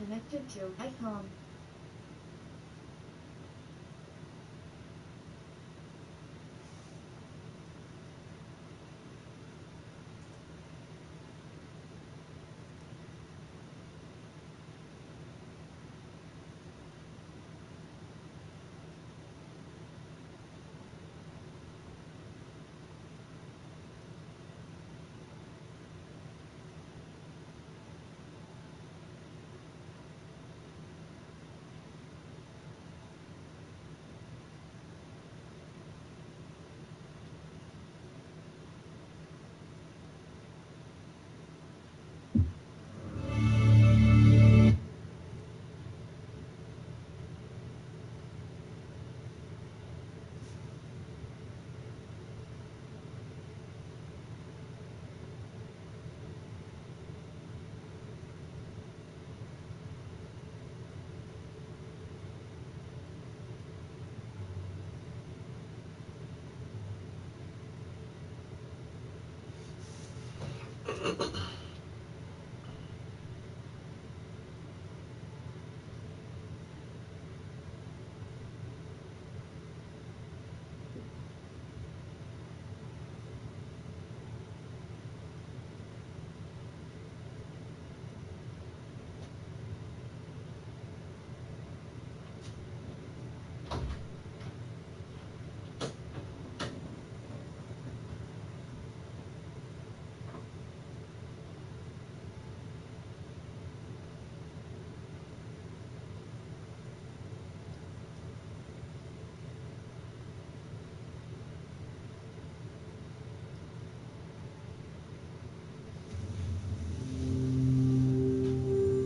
connected to icon.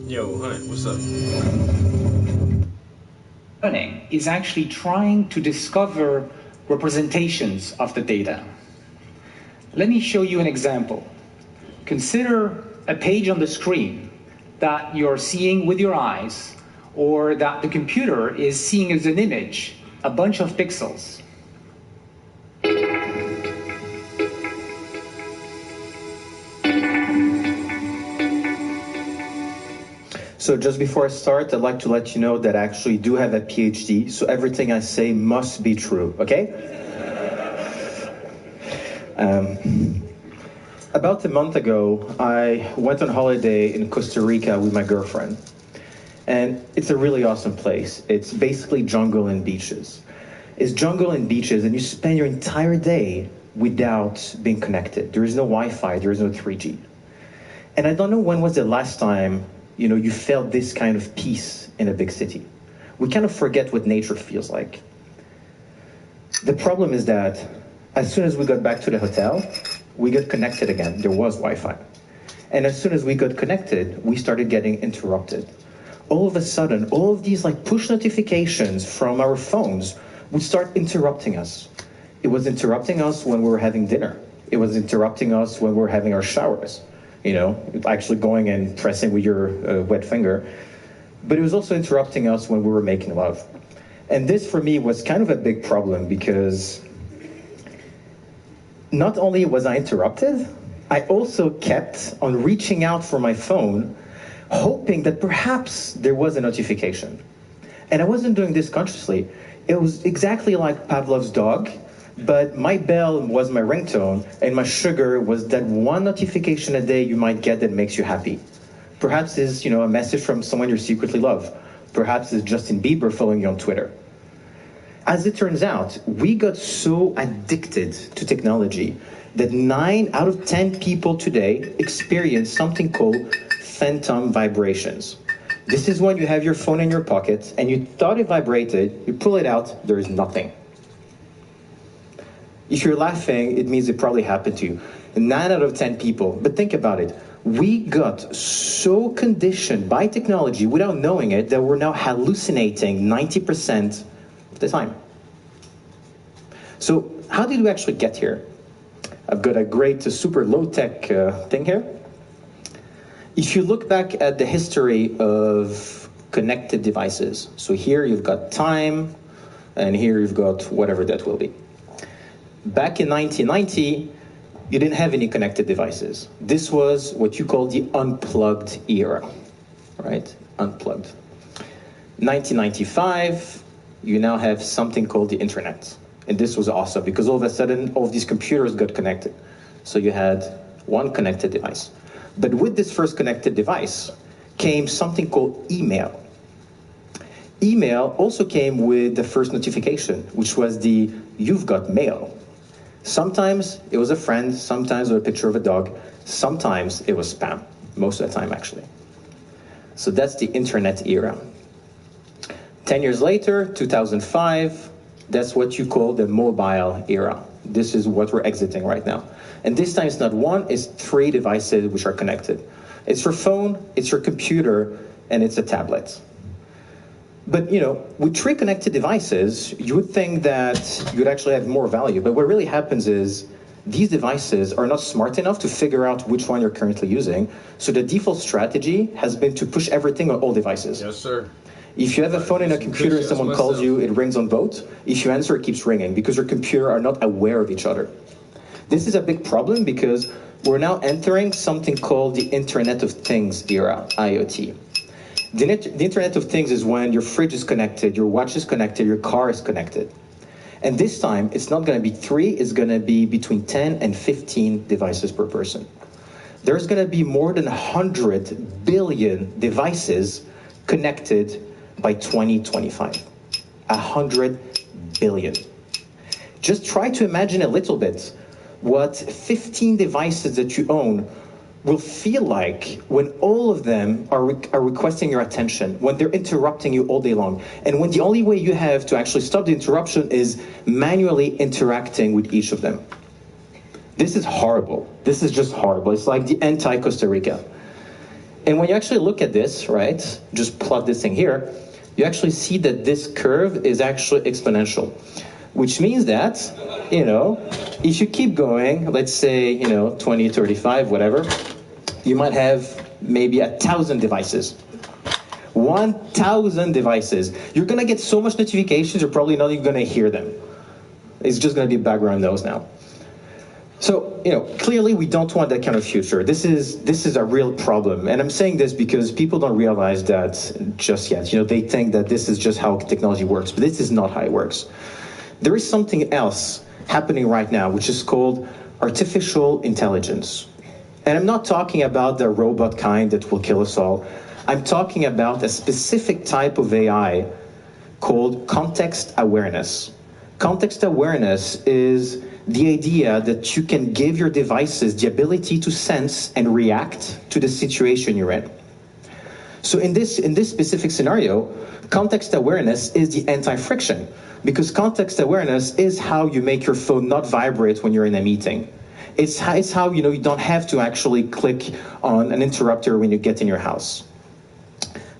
Yo, Hunt, what's up? Learning is actually trying to discover representations of the data. Let me show you an example. Consider a page on the screen that you're seeing with your eyes, or that the computer is seeing as an image, a bunch of pixels. So just before I start, I'd like to let you know that I actually do have a PhD, so everything I say must be true, okay? About a month ago, I went on holiday in Costa Rica with my girlfriend. And it's a really awesome place. It's basically jungle and beaches. It's jungle and beaches, and you spend your entire day without being connected. There is no Wi-Fi, there is no 3G. And I don't know when was the last time you felt this kind of peace in a big city. We kind of forget what nature feels like. The problem is that as soon as we got back to the hotel, we got connected again. There was Wi-Fi. And as soon as we got connected, we started getting interrupted. All of a sudden, all of these push notifications from our phones would start interrupting us. It was interrupting us when we were having dinner. It was interrupting us when we were having our showers. Actually going and pressing with your wet finger. But it was also interrupting us when we were making love. And this, for me, was kind of a big problem because not only was I interrupted, I also kept on reaching out for my phone, hoping that perhaps there was a notification. And I wasn't doing this consciously. It was exactly like Pavlov's dog, but my bell was my ringtone, and my sugar was that one notification a day you might get that makes you happy. Perhaps it's a message from someone you secretly love. Perhaps it's Justin Bieber following you on Twitter. As it turns out, we got so addicted to technology that 9 out of 10 people today experience something called phantom vibrations. This is when you have your phone in your pocket and you thought it vibrated, you pull it out, there is nothing. If you're laughing, it means it probably happened to you. 9 out of 10 people. But think about it. We got so conditioned by technology without knowing it that we're now hallucinating 90% of the time. So how did we actually get here? I've got a great, super low-tech thing here. If you look back at the history of connected devices, so here you've got time, and here you've got whatever that will be. Back in 1990, you didn't have any connected devices. This was what you call the unplugged era, right? unplugged. 1995, you now have something called the internet. And this was awesome because all of a sudden, all of these computers got connected. So you had one connected device. But with this first connected device came something called email. Email also came with the first notification, which was the "you've got mail." Sometimes it was a friend, sometimes it was a picture of a dog, sometimes it was spam, most of the time actually. So that's the internet era. 10 years later, 2005, that's what you call the mobile era. This is what we're exiting right now. And this time it's not one, it's 3 devices which are connected. It's your phone, it's your computer, and it's a tablet. But with 3 connected devices, you would think that you'd actually have more value. But what really happens is these devices are not smart enough to figure out which one you're currently using. So the default strategy has been to push everything on all devices. Yes, sir. If you have a phone and a computer and someone calls you, it rings on both. If you answer, it keeps ringing because your computer are not aware of each other. This is a big problem because we're now entering something called the Internet of Things era, IoT. The Internet of Things is when your fridge is connected, your watch is connected, your car is connected. And this time, it's not going to be 3, it's going to be between 10 and 15 devices per person. There's going to be more than 100 billion devices connected by 2025. 100 billion. Just try to imagine a little bit what 15 devices that you own will feel like when all of them are requesting your attention, when they're interrupting you all day long, and when the only way you have to actually stop the interruption is manually interacting with each of them. This is horrible. This is just horrible. It's like the anti-Costa Rica. And when you actually look at this, right, just plot this thing here, you actually see that this curve is actually exponential, which means that, if you keep going, let's say, 20, 35, whatever, you might have maybe 1,000 devices. 1,000 devices. You're going to get so much notifications, you're probably not even going to hear them. It's just going to be background noise now. So, clearly we don't want that kind of future. This is a real problem. And I'm saying this because people don't realize that just yet. They think that this is just how technology works, but this is not how it works. There is something else happening right now, which is called artificial intelligence. And I'm not talking about the robot kind that will kill us all. I'm talking about a specific type of AI called context awareness. Context awareness is the idea that you can give your devices the ability to sense and react to the situation you're in. So in this specific scenario, context awareness is the anti-friction, because context awareness is how you make your phone not vibrate when you're in a meeting. It's how you don't have to actually click on an interrupter when you get in your house.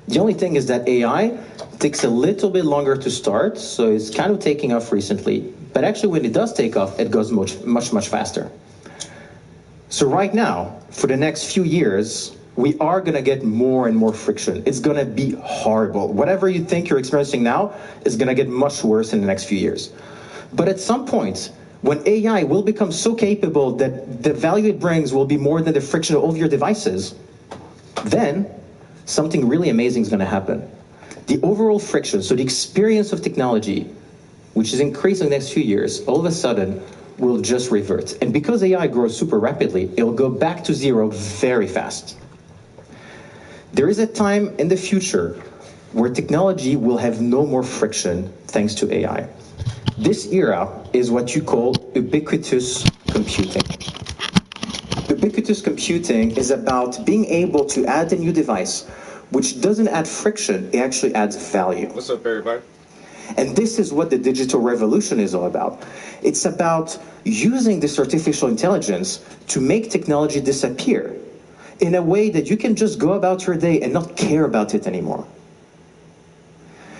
The only thing is that AI takes a little bit longer to start, so it's kind of taking off recently. But actually, when it does take off, it goes much faster. So right now, for the next few years, we are going to get more and more friction. It's going to be horrible. Whatever you think you're experiencing now is going to get much worse in the next few years. But at some point, when AI will become so capable that the value it brings will be more than the friction of all of your devices, then something really amazing is going to happen. The overall friction, so the experience of technology, which is increasing in the next few years, all of a sudden will just revert. And because AI grows super rapidly, it will go back to zero very fast. There is a time in the future where technology will have no more friction thanks to AI. This era is what you call ubiquitous computing. Ubiquitous computing is about being able to add a new device, which doesn't add friction, it actually adds value. What's up, everybody? And this is what the digital revolution is all about. It's about using this artificial intelligence to make technology disappear in a way that you can just go about your day and not care about it anymore.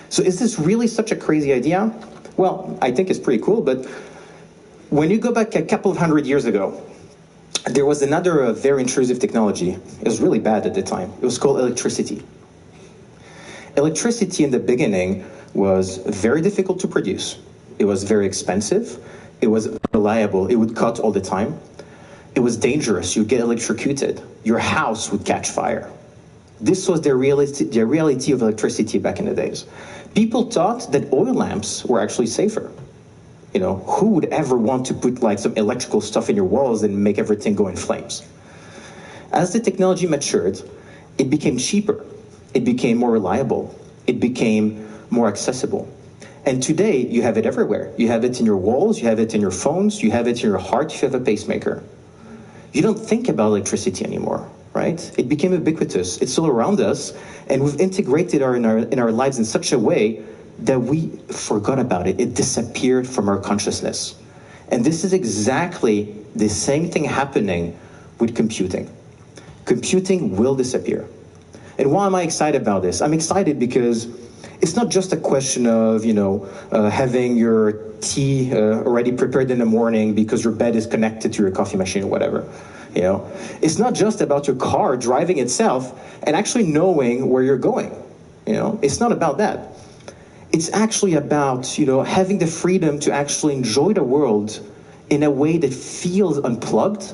So is this really such a crazy idea? Well, I think it's pretty cool, but when you go back a couple of 100 years ago, there was another very intrusive technology. It was really bad at the time. It was called electricity. Electricity in the beginning was very difficult to produce. It was very expensive. It was reliable. It would cut all the time. It was dangerous. You'd get electrocuted. Your house would catch fire. This was the reality of electricity back in the days. People thought that oil lamps were actually safer. You know, who would ever want to put like some electrical stuff in your walls and make everything go in flames? As the technology matured, it became cheaper, it became more reliable, it became more accessible. And today, you have it everywhere. You have it in your walls, you have it in your phones, you have it in your heart if you have a pacemaker. You don't think about electricity anymore, right? It became ubiquitous. It's all around us, and we've integrated in our lives in such a way that we forgot about it. It disappeared from our consciousness. And this is exactly the same thing happening with computing. Computing will disappear. And why am I excited about this? I'm excited because it's not just a question of, having your tea already prepared in the morning because your bed is connected to your coffee machine or whatever. It's not just about your car driving itself and actually knowing where you're going. It's not about that. It's actually about, having the freedom to actually enjoy the world in a way that feels unplugged,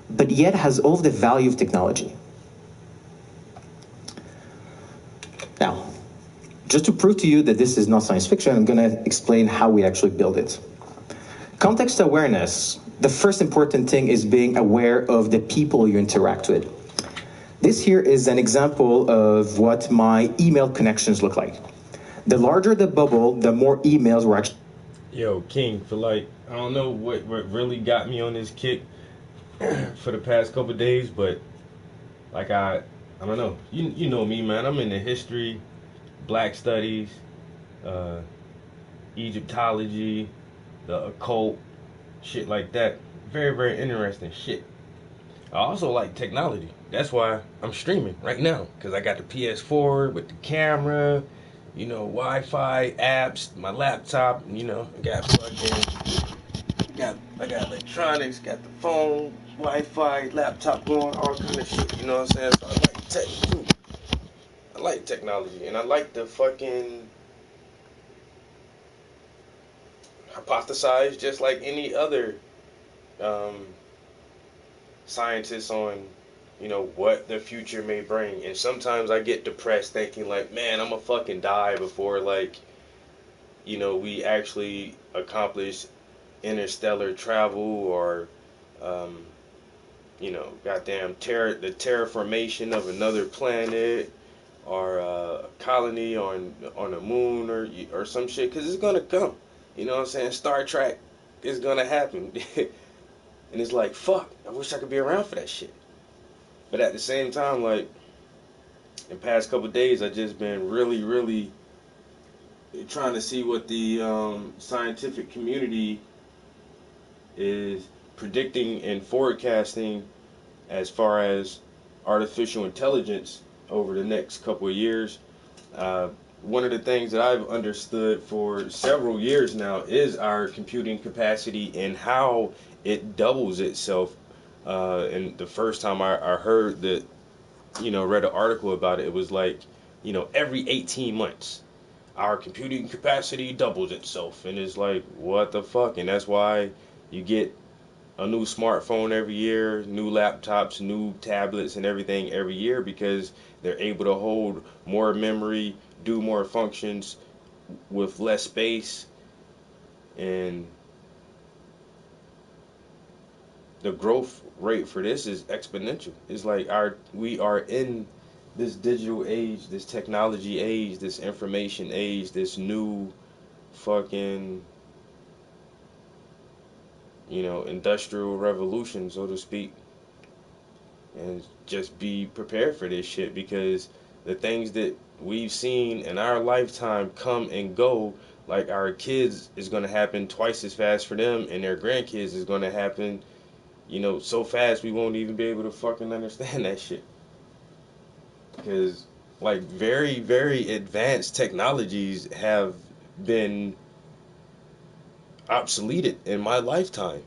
but yet has all of the value of technology. Now, just to prove to you that this is not science fiction, I'm going to explain how we actually build it. Context awareness, the first important thing is being aware of the people you interact with. This here is an example of what my email connections look like. The larger the bubble, the more emails we're actually... Yo, King, I don't know what really got me on this kick for the past couple of days, but I don't know. You know me, man. I'm into history, Black studies, Egyptology, the occult, shit like that. Very, very interesting shit. I also like technology. That's why I'm streaming right now, because I got the PS4 with the camera, Wi-Fi apps, my laptop, I got plugged in. I got electronics, got the phone, Wi-Fi, laptop going, all kind of shit, you know what I'm saying? So I like tech too. I like technology, and I like the fucking hypothesize just like any other scientists on, what the future may bring. And sometimes I get depressed thinking like, man, I'm gonna fucking die before we actually accomplish interstellar travel or goddamn the terraformation of another planet or a colony on the moon or some shit, because it's gonna come. You know what I'm saying? Star Trek is gonna happen. And it's like, fuck, I wish I could be around for that shit. But at the same time, in the past couple of days, I've just been really, really trying to see what the scientific community is predicting and forecasting as far as artificial intelligence over the next couple of years. One of the things that I've understood for several years now is our computing capacity and how it doubles itself. And the first time I heard that, read an article about it, it was like, every 18 months, our computing capacity doubles itself. And it's like, what the fuck? And that's why you get a new smartphone every year, new laptops, new tablets, and everything every year, because they're able to hold more memory, do more functions with less space, and the growth rate for this is exponential. It's like we are in this digital age, this technology age, this information age, this new fucking industrial revolution, so to speak. And just be prepared for this shit, because the things that we've seen in our lifetime come and go. Like, our kids is going to happen twice as fast for them, and their grandkids is going to happen, so fast we won't even be able to fucking understand that shit. Because, very, very advanced technologies have been obsoleted in my lifetime.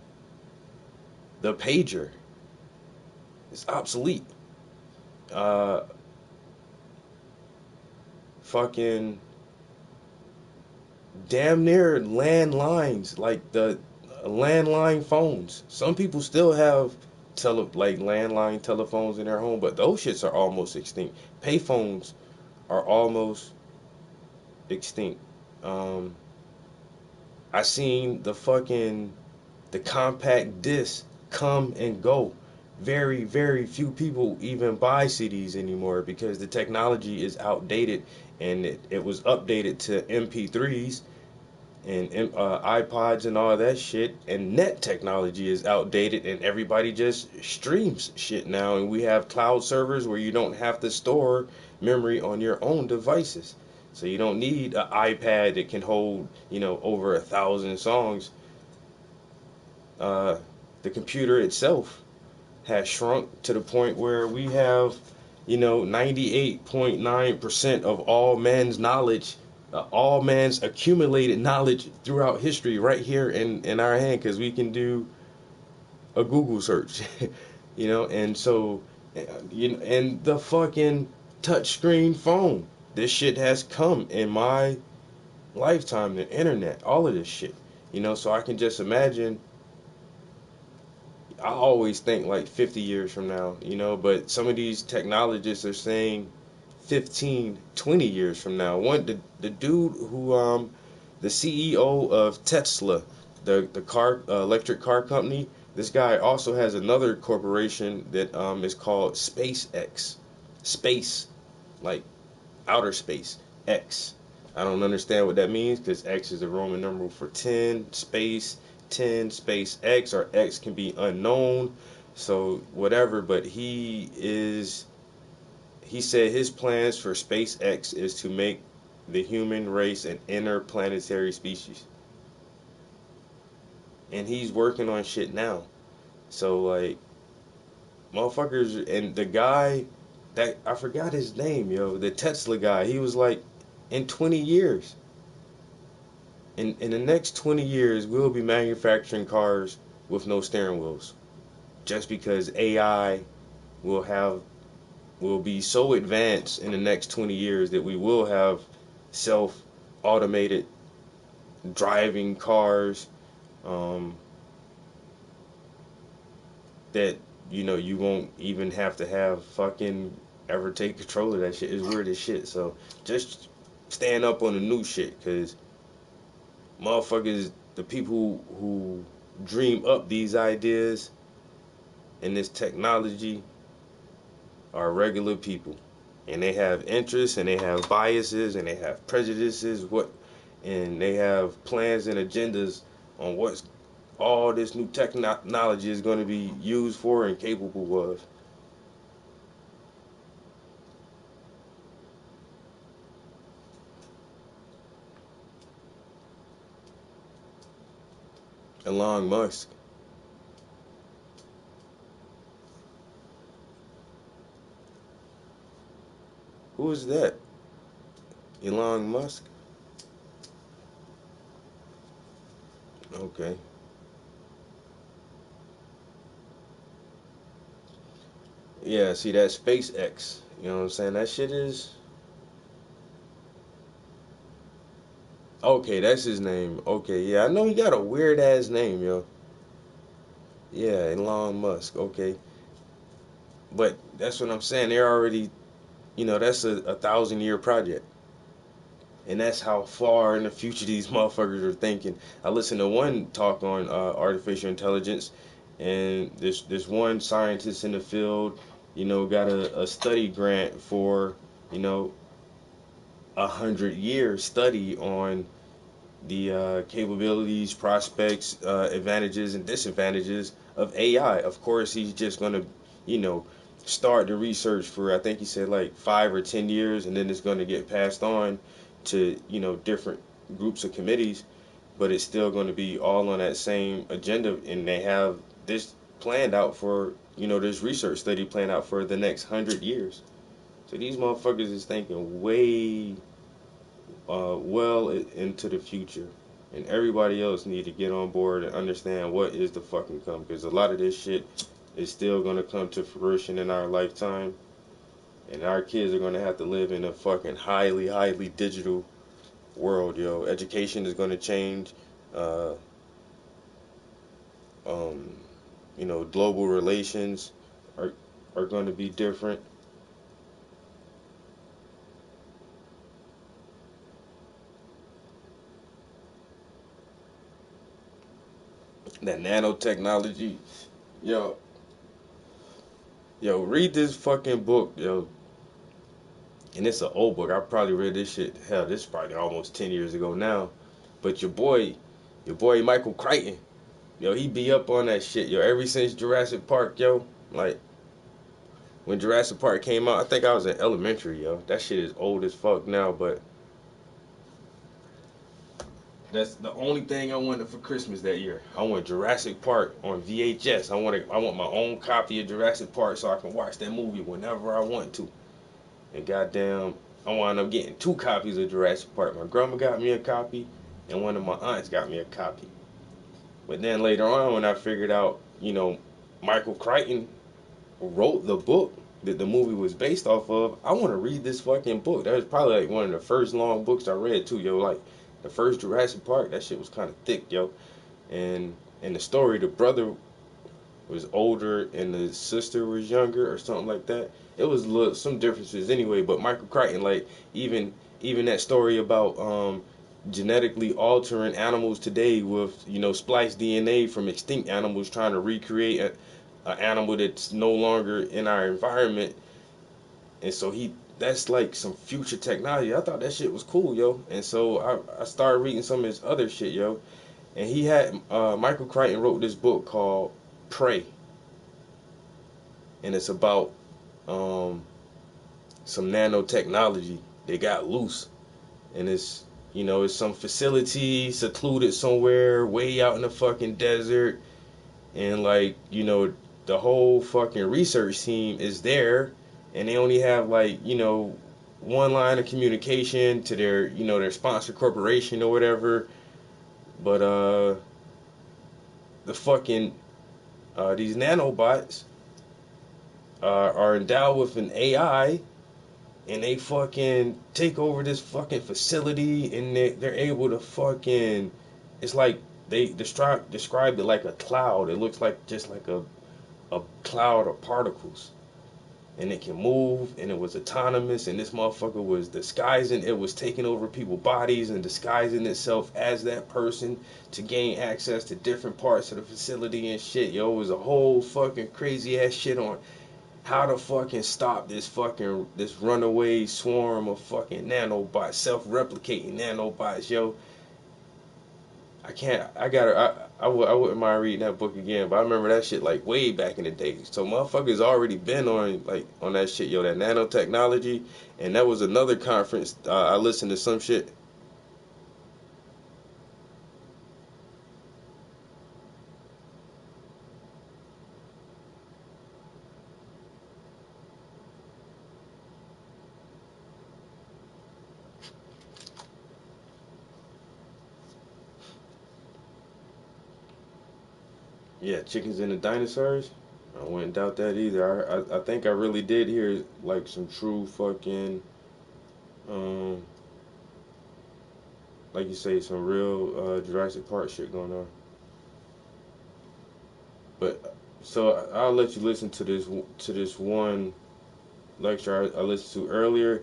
The pager is obsolete. Fucking damn near landlines, like the landline phones. Some people still have like landline telephones in their home, but those shits are almost extinct. Payphones are almost extinct. Um, I seen the compact disc come and go. Very, very few people even buy CDs anymore because the technology is outdated, and it was updated to MP3s and iPods and all that shit. And net technology is outdated, and everybody just streams shit now. And we have cloud servers where you don't have to store memory on your own devices. So you don't need an iPad that can hold, over 1,000 songs. Uh, the computer itself has shrunk to the point where we have, 98.9% of all man's accumulated knowledge throughout history right here in our hand, because we can do a Google search, and so, and the fucking touchscreen phone. This shit has come in my lifetime, the internet, all of this shit, so I can just imagine. I always think like 50 years from now, but some of these technologists are saying 15, 20 years from now. The dude who, the CEO of Tesla, the car, electric car company, this guy also has another corporation that is called SpaceX. Space, like outer space, X. I don't understand what that means because X is a Roman numeral for 10, space, 10, space X, or X can be unknown. So whatever, but he said his plans for SpaceX is to make the human race an interplanetary species. And he's working on shit now. So like motherfuckers, and the guy that I forgot his name, the Tesla guy, he was like, in 20 years. In the next 20 years, we'll be manufacturing cars with no steering wheels. Just because AI will have will be so advanced in the next 20 years that we will have self automated driving cars, um, that you won't even have to have fucking ever take control of that shit. It's weird as shit. So just stand up on the new shit, because motherfuckers, the people who dream up these ideas and this technology are regular people, and they have interests, and they have biases, and they have prejudices, and they have plans and agendas on what's all this new technology is going to be used for and capable of. Elon Musk. Who is that? Elon Musk? Okay. Yeah, see that SpaceX. You know what I'm saying? That shit is. Okay, that's his name. Okay, yeah, I know he got a weird ass name, yo. Yeah, Elon Musk. Okay. But that's what I'm saying. They're already, that's a 1,000-year project. And that's how far in the future these motherfuckers are thinking. I listened to one talk on artificial intelligence, and this one scientist in the field, got a study grant for, 100-year study on the capabilities, prospects, advantages, and disadvantages of AI. Of course, he's just gonna, you know, start the research for, I think he said, like 5 or 10 years, and then it's gonna get passed on to different groups of committees. But it's still going to be all on that same agenda, and they have this planned out for this research study planned out for the next 100 years. So these motherfuckers is thinking way well into the future, and everybody else need to get on board and understand what is the fucking come, because a lot of this shit is still going to come to fruition in our lifetime, and our kids are going to have to live in a fucking highly digital world. Education is going to change. uh um global relations are going to be different. That nanotechnology, yo, read this fucking book, yo. And it's an old book. I probably read this shit. Hell, this is probably almost 10 years ago now. But your boy Michael Crichton, yo, he be up on that shit, yo. Ever since Jurassic Park, yo, like when Jurassic Park came out, I think I was in elementary, yo. That shit is old as fuck now, but that's the only thing I wanted for Christmas that year. I want Jurassic Park on VHS. I want my own copy of Jurassic Park so I can watch that movie whenever I want to. And goddamn, I wound up getting 2 copies of Jurassic Park. My grandma got me a copy, and one of my aunts got me a copy. But then later on, when I figured out, Michael Crichton wrote the book that the movie was based off of, I want to read this fucking book. That was probably like one of the first long books I read too, yo. Like the first Jurassic Park, that shit was kind of thick, yo. And in the story, the brother was older and the sister was younger or something like that. It was some differences anyway, but Michael Crichton, like even that story about genetically altering animals today with spliced DNA from extinct animals, trying to recreate an animal that's no longer in our environment, and so that's like some future technology. I thought that shit was cool, yo. And so I started reading some of his other shit, yo. And he had Michael Crichton wrote this book called Prey, and it's about some nanotechnology that got loose, and it's it's some facility secluded somewhere way out in the fucking desert, and like the whole fucking research team is there, and they only have like one line of communication to their their sponsor corporation or whatever, but the fucking these nanobots are endowed with an AI, and they fucking take over this fucking facility, and they're able to fucking, it's like they described it like a cloud. It looks like just like a cloud of particles, and it can move, and it was autonomous, and this motherfucker was disguising, it was taking over people's bodies and disguising itself as that person to gain access to different parts of the facility and shit, yo. It was a whole fucking crazy ass shit on how to fucking stop this runaway swarm of fucking nanobots, self-replicating nanobots, yo. I wouldn't mind reading that book again, but I remember that shit like way back in the day. So motherfuckers already been on that shit, yo, that nanotechnology. And that was another conference I listened to some shit. Yeah, Chickens and the Dinosaurs. I wouldn't doubt that either. I think I really did hear like some true fucking, like you say, some real Jurassic Park shit going on. But so I'll let you listen to this one lecture I listened to earlier.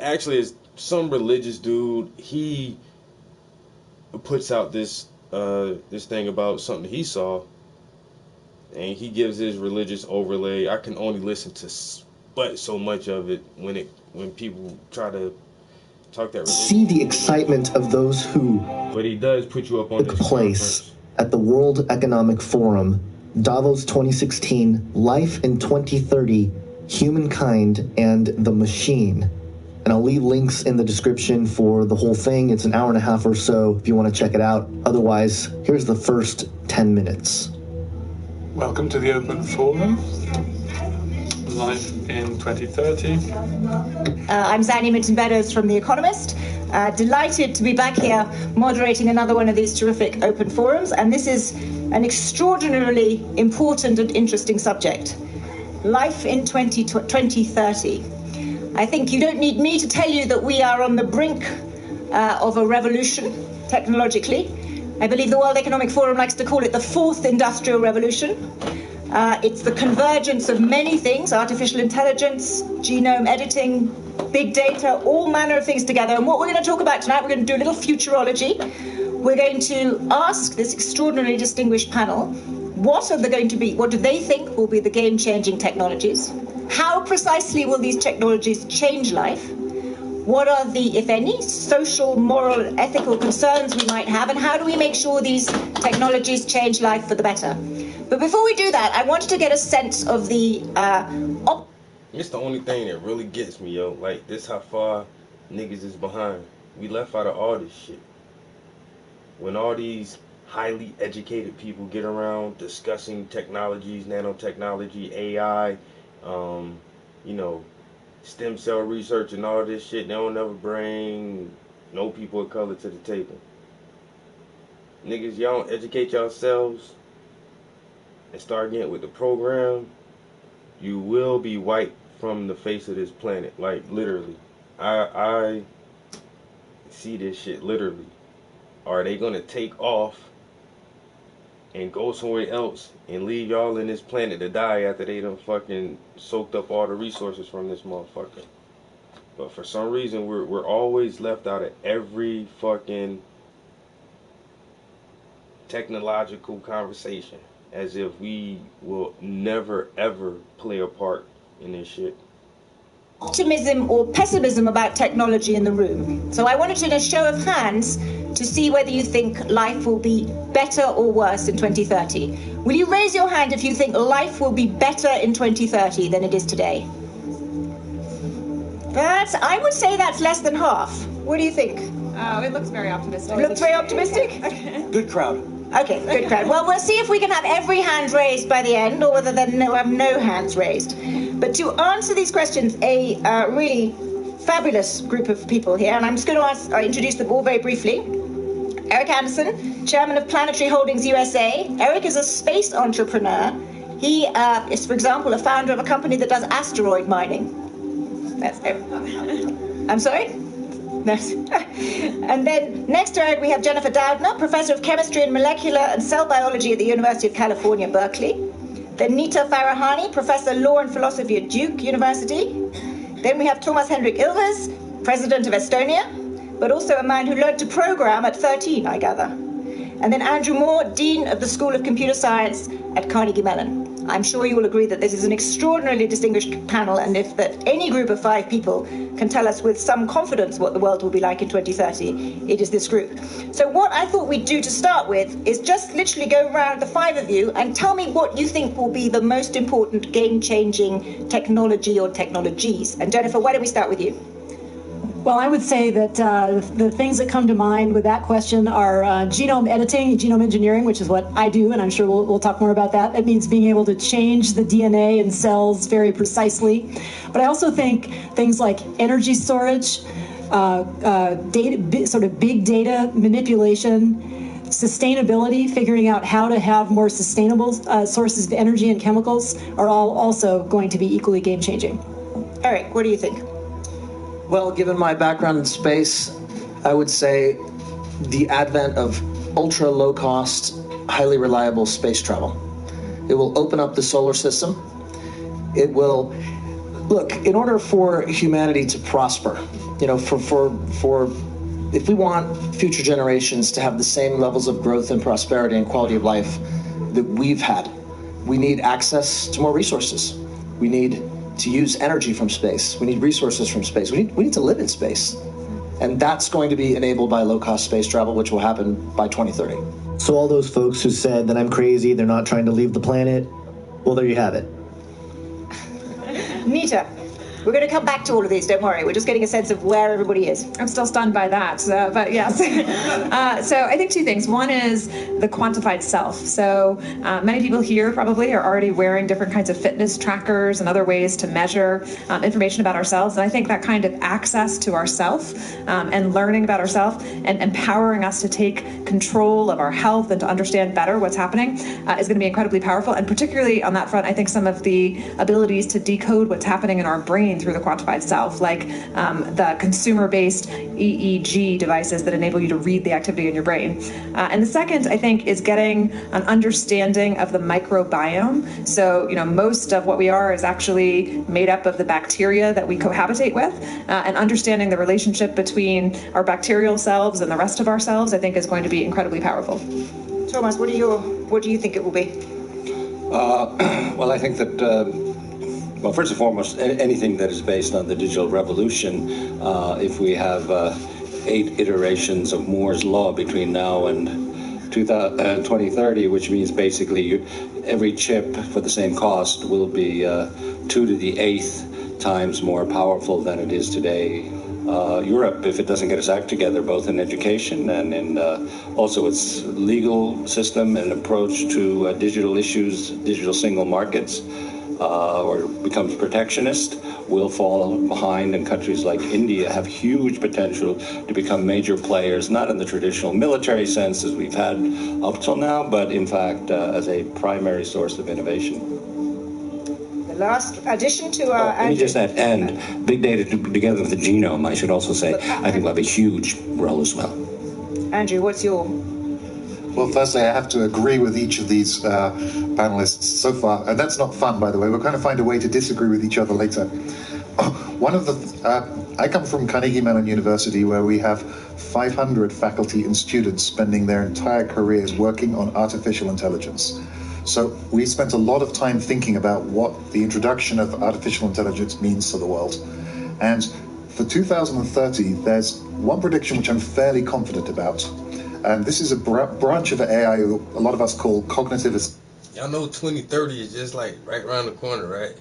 Actually, it's some religious dude. He puts out this thing about something he saw, and he gives his religious overlay. I can only listen to but so much of it when people try to talk that religion. See the excitement of those who But he does put you up on took this place conference. at the World Economic Forum, Davos 2016, Life in 2030, Humankind and the Machine. And I'll leave links in the description for the whole thing. It's an hour and a half or so if you want to check it out. Otherwise, here's the first 10 minutes. Welcome to the Open Forum, Life in 2030. I'm Zanny Minton-Meadows from The Economist. Delighted to be back here moderating another one of these terrific open forums. And this is an extraordinarily important and interesting subject. Life in 2030. I think you don't need me to tell you that we are on the brink of a revolution technologically. I believe the World Economic Forum likes to call it the fourth industrial revolution. It's the convergence of many things: artificial intelligence, genome editing, big data, all manner of things together. And what we're going to talk about tonight, we're going to do a little futurology. We're going to ask this extraordinarily distinguished panel, what do they think will be the game-changing technologies? How precisely will these technologies change life? What are the, if any, social, moral, ethical concerns we might have, and how do we make sure these technologies change life for the better? But before we do that, I wanted to get a sense of the... It's the only thing that really gets me, yo. Like, this how far niggas is behind. We left out of all this shit. When all these highly educated people get around discussing technologies, nanotechnology, AI, stem cell research and all this shit, they don't ever bring no people of color to the table. Niggas, y'all don't educate yourselves and start getting with the program, you will be wiped from the face of this planet. Like, literally. I see this shit literally. Are they gonna take off and go somewhere else and leave y'all in this planet to die after they done fucking soaked up all the resources from this motherfucker? But for some reason, we're always left out of every fucking technological conversation, as if we will never ever play a part in this shit. Optimism or pessimism about technology in the room. So I wanted to, in a show of hands, to see whether you think life will be better or worse in 2030. Will you raise your hand if you think life will be better in 2030 than it is today? I would say that's less than half. What do you think? Oh, it looks very optimistic. It looks very optimistic? Good crowd. Okay, good crowd. Well, we'll see if we can have every hand raised by the end, or whether then we'll have no hands raised. But to answer these questions, a really fabulous group of people here, and I'm just going to introduce them all very briefly. Eric Anderson, chairman of Planetary Holdings USA. Eric is a space entrepreneur. He is, for example, a founder of a company that does asteroid mining. That's Eric. I'm sorry? No. And then next to Eric we have Jennifer Doudna, professor of chemistry and molecular and cell biology at the University of California, Berkeley. Then Nita Farahani, professor of law and philosophy at Duke University. Then we have Thomas Hendrik Ilves, president of Estonia, but also a man who learned to program at 13, I gather. And then Andrew Moore, dean of the School of Computer Science at Carnegie Mellon. I'm sure you will agree that this is an extraordinarily distinguished panel, and if that any group of 5 people can tell us with some confidence what the world will be like in 2030, it is this group. So what I thought we'd do to start with is just literally go around the 5 of you and tell me what you think will be the most important game-changing technology or technologies. And Jennifer, why don't we start with you? Well, I would say that the things that come to mind with that question are genome editing, genome engineering, which is what I do, and I'm sure we'll talk more about that. That means being able to change the DNA in cells very precisely. But I also think things like energy storage, sort of big data manipulation, sustainability, figuring out how to have more sustainable sources of energy and chemicals are all also going to be equally game-changing. Eric, what do you think? Well, given my background in space, I would say the advent of ultra low-cost, highly reliable space travel. It will open up the solar system. It will, look, in order for humanity to prosper, if we want future generations to have the same levels of growth and prosperity and quality of life that we've had, we need access to more resources. We need to use energy from space. We need resources from space. We need to live in space. And that's going to be enabled by low-cost space travel, which will happen by 2030. So all those folks who said that I'm crazy, they're not trying to leave the planet, well, there you have it. Nita, we're going to come back to all of these, don't worry. We're just getting a sense of where everybody is. I'm still stunned by that, but yes. So I think 2 things. One is the quantified self. So many people here probably are already wearing different kinds of fitness trackers and other ways to measure information about ourselves. And I think that kind of access to ourself and learning about ourselves and empowering us to take control of our health and to understand better what's happening is going to be incredibly powerful. And particularly on that front, I think some of the abilities to decode what's happening in our brain brain through the quantified self, like the consumer-based EEG devices that enable you to read the activity in your brain. And the second, I think, is getting an understanding of the microbiome. So, most of what we are is actually made up of the bacteria that we cohabitate with, and understanding the relationship between our bacterial selves and the rest of ourselves, I think, is going to be incredibly powerful. Thomas, what do you think it will be? Well, I think that, well, first and foremost, anything that is based on the digital revolution, if we have 8 iterations of Moore's Law between now and 2030, which means basically every chip for the same cost will be 2 to the 8th times more powerful than it is today. Europe, if it doesn't get its act together, both in education and in also its legal system and approach to digital issues, digital single markets, or becomes protectionist, will fall behind. And countries like India have huge potential to become major players, not in the traditional military sense as we've had up till now, but in fact as a primary source of innovation. Last addition to our... let me just add, and big data together with the genome, I should also say, I think will have a huge role as well. Andrew, what's your... Well, firstly, I have to agree with each of these panelists so far, and that's not fun, by the way. We're going to find a way to disagree with each other later. One of the... I come from Carnegie Mellon University, where we have 500 faculty and students spending their entire careers working on artificial intelligence. So we spent a lot of time thinking about what the introduction of artificial intelligence means to the world. And for 2030, there's one prediction which I'm fairly confident about. And this is a branch of AI a lot of us call cognitive. Y'all know 2030 is just like right around the corner, right?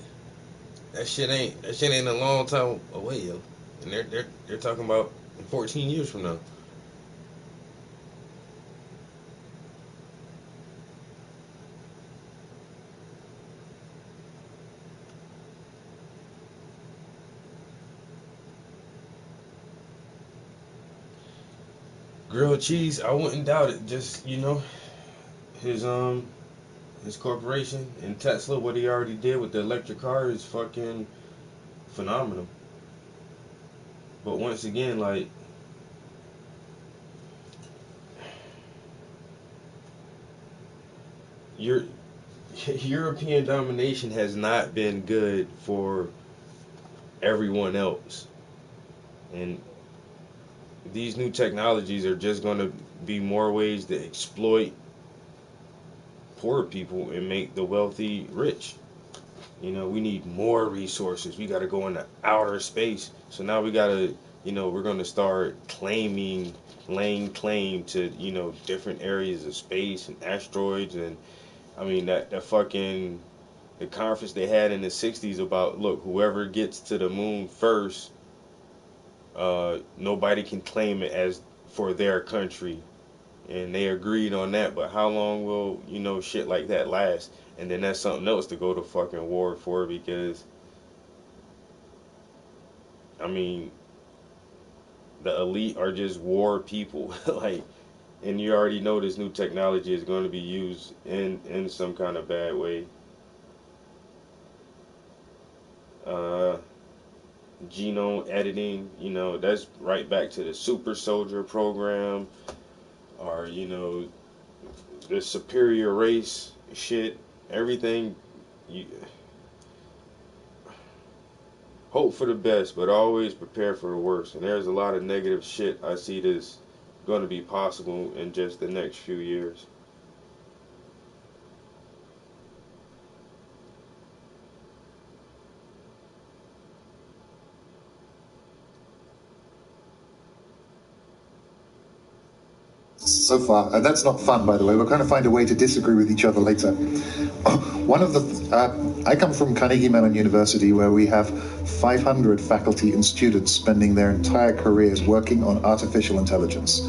That shit ain't a long time away, yo. And they're talking about 14 years from now. Grilled cheese, I wouldn't doubt it. Just, his corporation and Tesla, what he already did with the electric car is fucking phenomenal. But once again, like, European domination has not been good for everyone else. And these new technologies are just going to be more ways to exploit poor people and make the wealthy rich. We need more resources. We got to go into outer space. So now we got to, we're going to start laying claim to, different areas of space and asteroids. And I mean, the conference they had in the 60s about, look, whoever gets to the moon first, nobody can claim it as for their country, and they agreed on that. But how long will shit like that last? And then that's something else to go to fucking war for, because I mean, the elite are just war people. Like, and you already know this new technology is going to be used in some kind of bad way. Genome editing, that's right back to the super soldier program, or the superior race shit. Everything, hope for the best, but always prepare for the worst. And there's a lot of negative shit I see this going to be possible in just the next few years. So far, and that's not fun, by the way. We're going to find a way to disagree with each other later. One of the, I come from Carnegie Mellon University, where we have 500 faculty and students spending their entire careers working on artificial intelligence.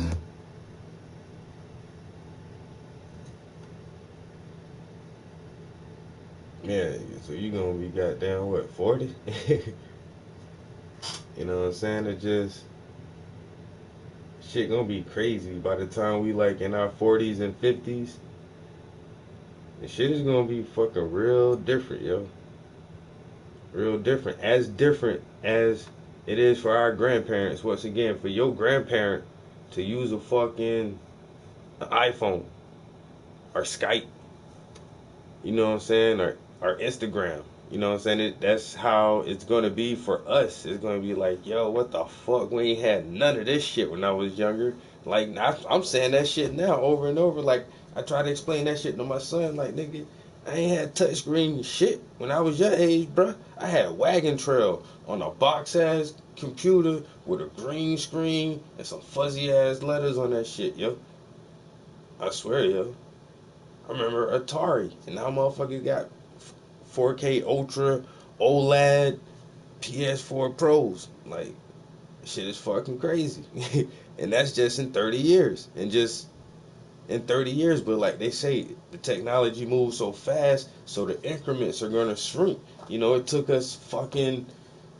Yeah, so you're gonna be goddamn what, 40? You know what I'm saying? It just, shit gonna be crazy by the time we like in our 40s and 50s. The shit is gonna be fucking real different, yo. Real different. As different as it is for our grandparents. Once again, for your grandparent to use a fucking iPhone or Skype, you know what I'm saying, or Instagram, you know what I'm saying, that's how it's gonna be for us. It's gonna be like, yo, what the fuck, we ain't had none of this shit when I was younger. Like, I'm saying that shit now over and over. Like, I try to explain that shit to my son, like, nigga, I ain't had touchscreen shit when I was your age, bruh. I had Wagon Trail on a box ass computer with a green screen and some fuzzy ass letters on that shit, yo. I swear, yo. I remember Atari, and now motherfuckers got 4K Ultra, OLED, PS4 Pros. Like, shit is fucking crazy. And that's just in 30 years. And just in 30 years, but like they say, the technology moves so fast, so the increments are gonna shrink. You know, it took us fucking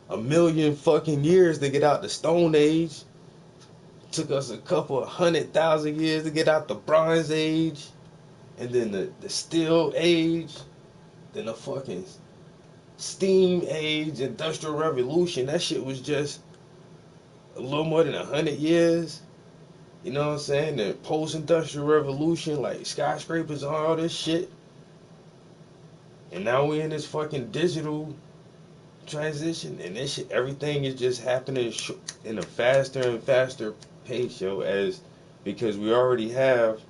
1 million fucking years to get out the Stone Age. It took us a couple of 100,000 years to get out the Bronze Age. And then the Steel Age. Then the fucking Steam Age, Industrial Revolution. That shit was just a little more than 100 years. You know what I'm saying? The post-industrial revolution, like skyscrapers and all this shit. And now we in this fucking digital transition, and this shit, everything is just happening in a faster and faster pace, yo, because we already have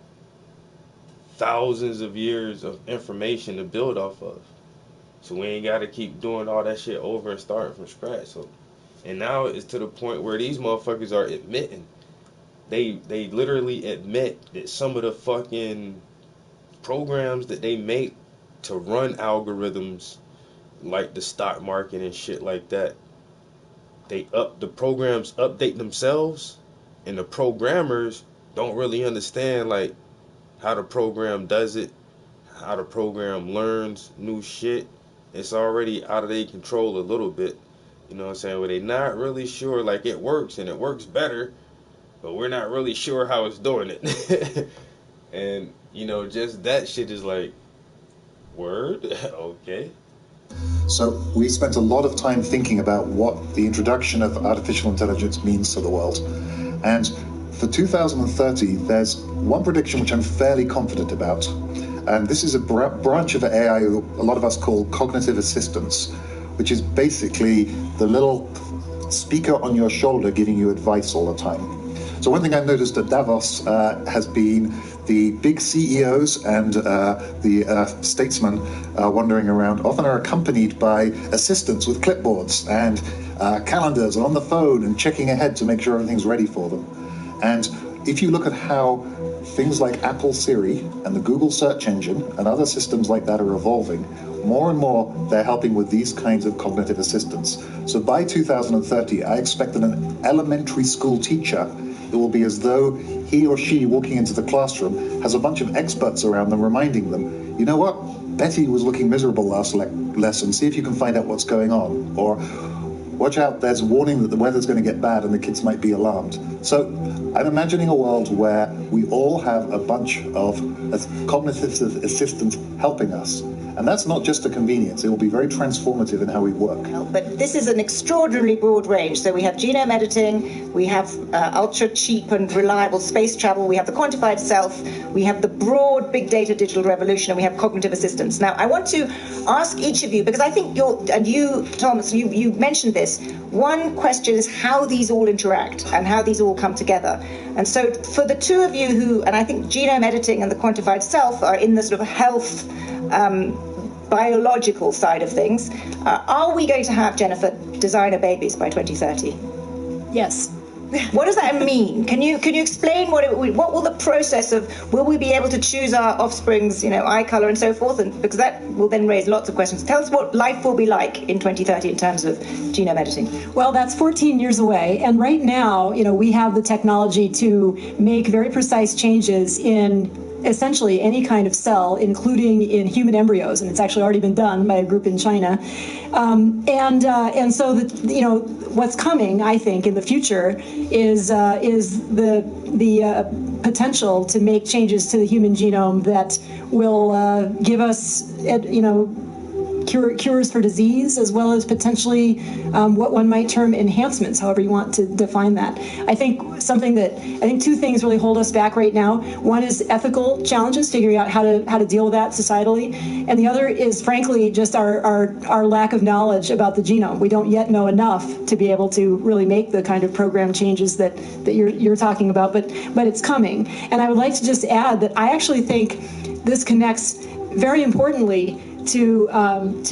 thousands of years of information to build off of. So we ain't got to keep doing all that shit over and starting from scratch. So, and now it's to the point where these motherfuckers are admitting. They literally admit that some of the fucking programs that they make to run algorithms like the stock market and shit like that, the programs update themselves, and the programmers don't really understand like how the program does it, how the program learns new shit. It's already out of their control a little bit. You know what I'm saying? Where they not really sure, like, it works and it works better, but we're not really sure how it's doing it. And, you know, just that shit is like, word? Okay. So we spent a lot of time thinking about what the introduction of artificial intelligence means to the world. And for 2030, there's one prediction which I'm fairly confident about. And this is a branch of AI a lot of us call cognitive assistance, which is basically the little speaker on your shoulder giving you advice all the time. So one thing I've noticed at Davos has been the big CEOs and the statesmen wandering around often are accompanied by assistants with clipboards and calendars on the phone and checking ahead to make sure everything's ready for them. And if you look at how things like Apple Siri and the Google search engine and other systems like that are evolving, more and more they're helping with these kinds of cognitive assistance. So by 2030, I expect that an elementary school teacher, it will be as though he or she walking into the classroom has a bunch of experts around them reminding them, you know what, Betty was looking miserable last lesson, see if you can find out what's going on. Or, watch out, there's a warning that the weather's going to get bad and the kids might be alarmed. So I'm imagining a world where we all have a bunch of cognitive assistants helping us. And that's not just a convenience. It will be very transformative in how we work. But this is an extraordinarily broad range. So we have genome editing, we have ultra cheap and reliable space travel, we have the quantified self, we have the broad big data digital revolution, and we have cognitive assistance. Now, I want to ask each of you, because I think you, Thomas, you mentioned this. One question is how these all interact and how these all come together. And so for the two of you who, and I think genome editing and the quantified self are in the sort of health biological side of things, are we going to have, Jennifer, designer babies by 2030? Yes. What does that mean? Can you explain what will the process of, will we be able to choose our offspring's, eye color and so forth? And because that will then raise lots of questions. Tell us what life will be like in 2030 in terms of genome editing. Well, that's 14 years away. And right now, we have the technology to make very precise changes in essentially any kind of cell, including in human embryos, and it's actually already been done by a group in China. And so what's coming, I think, in the future is the potential to make changes to the human genome that will give us cures for disease, as well as potentially what one might term enhancements, however you want to define that. I think two things really hold us back right now. One is ethical challenges, figuring out how to deal with that societally, and the other is frankly just our lack of knowledge about the genome. We don't yet know enough to be able to really make the kind of program changes that you're talking about, but it's coming. And I would like to just add that I actually think this connects very importantly to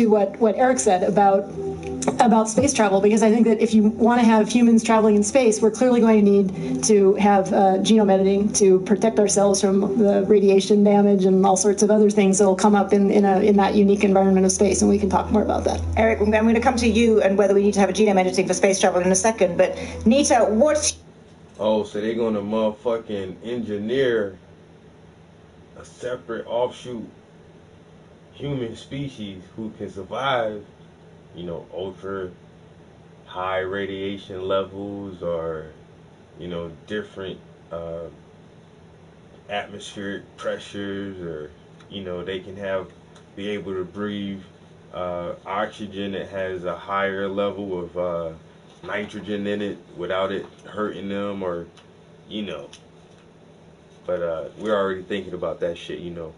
what Eric said about space travel, because I think that if you want to have humans traveling in space, we're clearly going to need to have genome editing to protect ourselves from the radiation damage and all sorts of other things that will come up in that unique environment of space, and we can talk more about that. Eric, I'm going to come to you and whether we need to have a genome editing for space travel in a second, but Nita, what's... Oh, so they're going to motherfucking engineer a separate offshoot human species who can survive, you know, ultra high radiation levels, or, you know, different atmospheric pressures, or, you know, they can be able to breathe oxygen that has a higher level of nitrogen in it without it hurting them, or, you know. But we're already thinking about that shit, you know,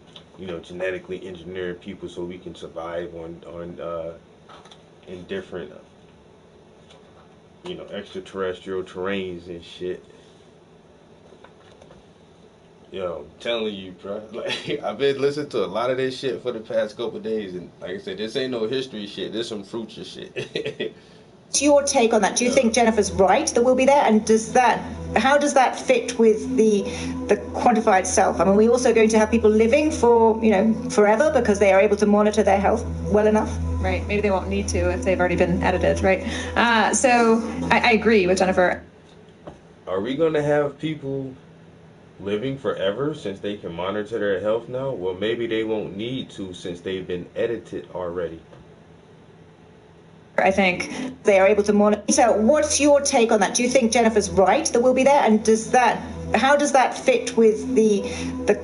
genetically engineering people so we can survive on in different, you know, extraterrestrial terrains and shit. Yo, I'm telling you, bro. Like, I've been listening to a lot of this shit for the past couple of days, and like I said, this ain't no history shit. This some future shit. What's your take on that? Do you think Jennifer's right that we'll be there? And how does that fit with the quantified self? I mean, we're also going to have people living for, you know, forever because they are able to monitor their health well enough. Right. Maybe they won't need to if they've already been edited, right? So I agree with Jennifer. Are we going to have people living forever since they can monitor their health now? Well, maybe they won't need to since they've been edited already. I think they are able to monitor. So what's your take on that? Do you think Jennifer's right that we'll be there? And how does that fit with the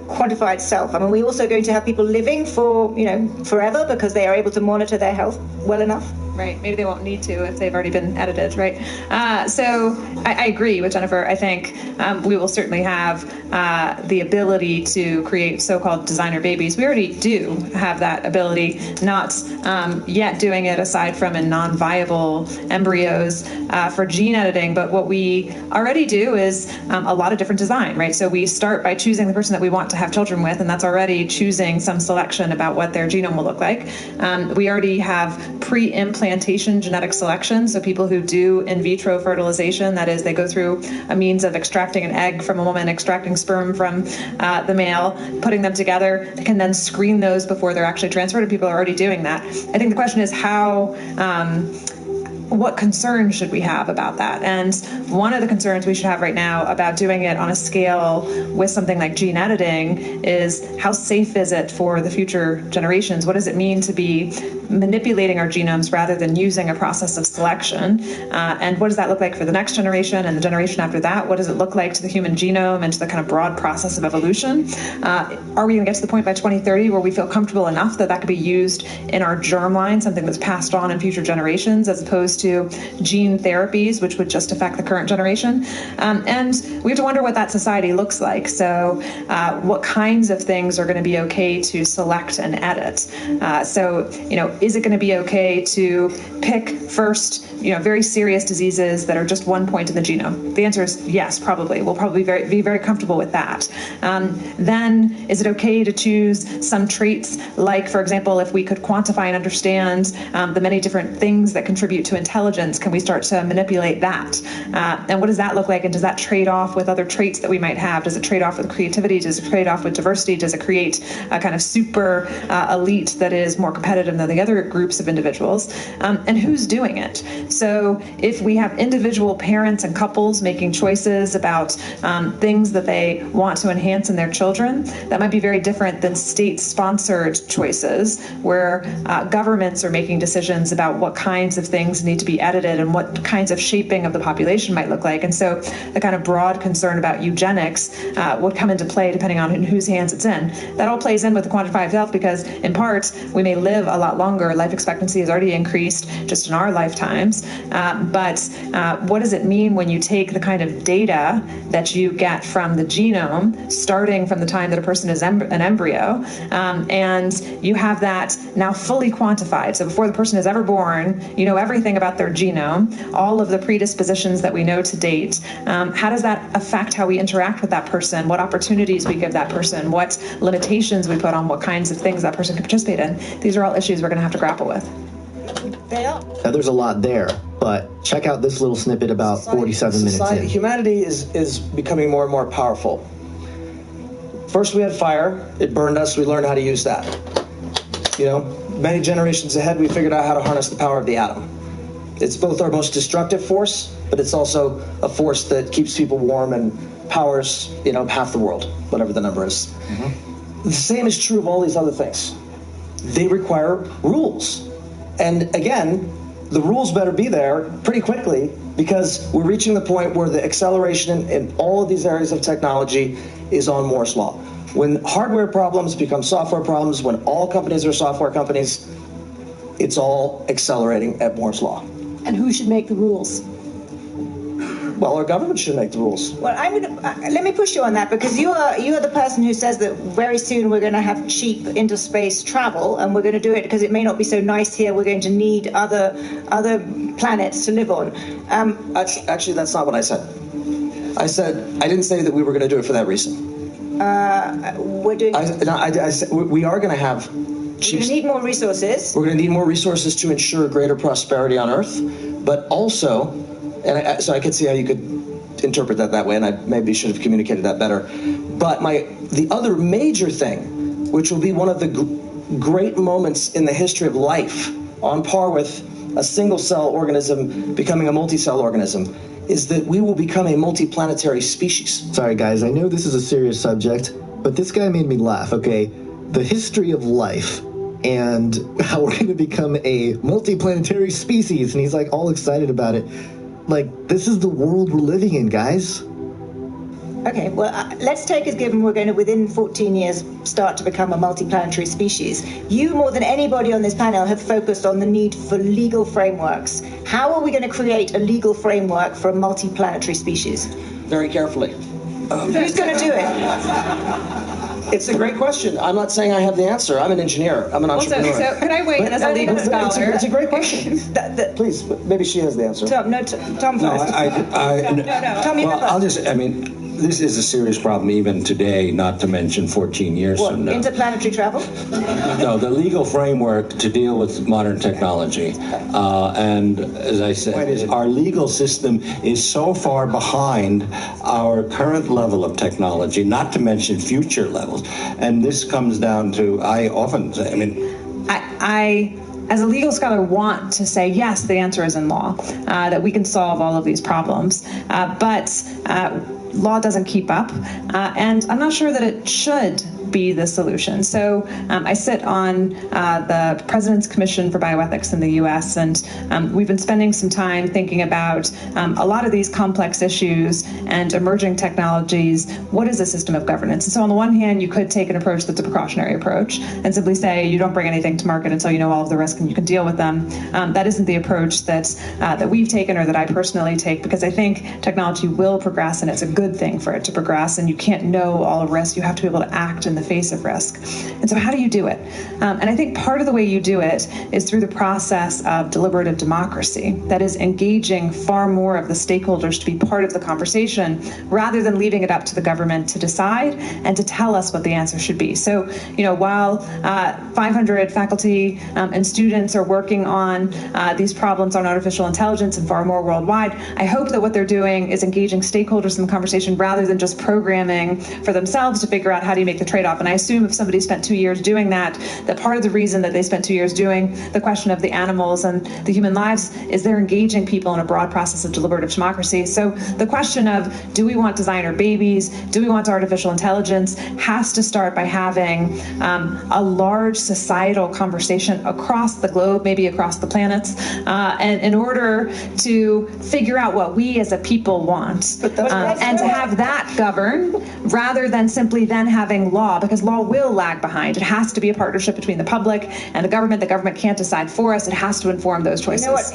quantified self? I mean, we're also going to have people living for, you know, forever because they are able to monitor their health well enough. Right. Maybe they won't need to if they've already been edited, right? So I agree with Jennifer. I think we will certainly have the ability to create so-called designer babies. We already do have that ability, not yet doing it aside from in non-viable embryos for gene editing. But what we already do is a lot of different design, right? So we start by choosing the person that we want to have children with, and that's already choosing some selection about what their genome will look like. We already have pre-implantation genetic selection, so people who do in vitro fertilization, that is, they go through a means of extracting an egg from a woman, extracting sperm from the male, putting them together, they can then screen those before they're actually transferred, and people are already doing that. I think the question is what concerns should we have about that? And one of the concerns we should have right now about doing it on a scale with something like gene editing is how safe is it for the future generations? What does it mean to be manipulating our genomes rather than using a process of selection? And what does that look like for the next generation and the generation after that? What does it look like to the human genome and to the kind of broad process of evolution? Are we going to get to the point by 2030 where we feel comfortable enough that that could be used in our germline, something that's passed on in future generations, as opposed to gene therapies, which would just affect the current generation? And we have to wonder what that society looks like. So what kinds of things are going to be okay to select and edit? So, you know, is it going to be okay to pick first, you know, very serious diseases that are just one point in the genome? The answer is yes, probably. We'll probably be very comfortable with that. Then is it okay to choose some traits, like, for example, if we could quantify and understand the many different things that contribute to intelligence, can we start to manipulate that? And what does that look like? And does that trade off with other traits that we might have? Does it trade off with creativity? Does it trade off with diversity? Does it create a kind of super elite that is more competitive than the other groups of individuals? And who's doing it? So if we have individual parents and couples making choices about things that they want to enhance in their children, that might be very different than state-sponsored choices where governments are making decisions about what kinds of things need need to be edited and what kinds of shaping of the population might look like. And so the kind of broad concern about eugenics would come into play depending on in whose hands it's in. That all plays in with the quantified health because, in part, we may live a lot longer. Life expectancy has already increased just in our lifetimes. But what does it mean when you take the kind of data that you get from the genome, starting from the time that a person is an embryo, and you have that now fully quantified? So before the person is ever born, you know everything about their genome, all of the predispositions that we know to date. How does that affect how we interact with that person? What opportunities we give that person? What limitations we put on what kinds of things that person can participate in? These are all issues we're going to have to grapple with. They are. Now, there's a lot there, but check out this little snippet about 47 minutes in. Humanity is becoming more and more powerful. First we had fire, it burned us, we learned how to use that. Many generations ahead we figured out how to harness the power of the atom. It's both our most destructive force, but it's also a force that keeps people warm and powers, half the world, whatever the number is. The same is true of all these other things. They require rules. And again, the rules better be there pretty quickly because we're reaching the point where the acceleration in all of these areas of technology is on Moore's Law. When hardware problems become software problems, when all companies are software companies, it's all accelerating at Moore's Law. And who should make the rules? Well, our government should make the rules. Well, let me push you on that because you are the person who says that very soon we're going to have cheap interspace travel, and we're going to do it because it may not be so nice here. We're going to need other planets to live on. Actually, that's not what I said. I didn't say that we were going to do it for that reason. We're doing. I said we are going to have. We're going to need more resources. We're going to need more resources to ensure greater prosperity on Earth, but also, so I could see how you could interpret that way, and I maybe should have communicated that better. But the other major thing, which will be one of the great moments in the history of life, on par with a single-cell organism becoming a multi-cell organism, is that we will become a multiplanetary species. Sorry, guys, I know this is a serious subject, but this guy made me laugh, okay? The history of life and how we're going to become a multiplanetary species, and he's like all excited about it. Like, this is the world we're living in, guys. Okay, well, let's take as given we're going to, within 14 years, start to become a multiplanetary species. You, more than anybody on this panel, have focused on the need for legal frameworks. How are we going to create a legal framework for a multiplanetary species? Very carefully. Who's going to do it? It's a great question. I'm not saying I have the answer. I'm an engineer. I'm an entrepreneur. So can I weigh in as a legal scholar? It's a great question. Please, maybe she has the answer. Tom first. No, Tom, you I'll just, this is a serious problem even today, not to mention 14 years from now. Interplanetary travel? No, the legal framework to deal with modern technology. And as I said, our legal system is so far behind our current level of technology, not to mention future levels. And this comes down to, I often say, I as a legal scholar, want to say, yes, the answer is in law, that we can solve all of these problems. But law doesn't keep up, and I'm not sure that it should be the solution. So I sit on the President's Commission for Bioethics in the U.S., and we've been spending some time thinking about a lot of these complex issues and emerging technologies. What is a system of governance? And so on the one hand, you could take an approach that's a precautionary approach and simply say you don't bring anything to market until you know all of the risks and you can deal with them. That isn't the approach that we've taken or that I personally take, because I think technology will progress, and it's a good thing for it to progress, and you can't know all of risk. You have to be able to act in the face of risk. And so how do you do it? And I think part of the way you do it is through the process of deliberative democracy, that is engaging far more of the stakeholders to be part of the conversation rather than leaving it up to the government to decide and to tell us what the answer should be. So, while 500 faculty and students are working on these problems on artificial intelligence and far more worldwide, I hope that what they're doing is engaging stakeholders in the conversation rather than just programming for themselves to figure out how do you make the trade trade-off. And I assume if somebody spent 2 years doing that, that part of the reason that they spent 2 years doing the question of the animals and the human lives is they're engaging people in a broad process of deliberative democracy. So the question of, do we want designer babies? Do we want artificial intelligence? Has to start by having a large societal conversation across the globe, maybe across the planets, and in order to figure out what we as a people want, and to have that govern rather than simply then having law, because law will lag behind. It has to be a partnership between the public and the government. The government can't decide for us. It has to inform those choices. You know what?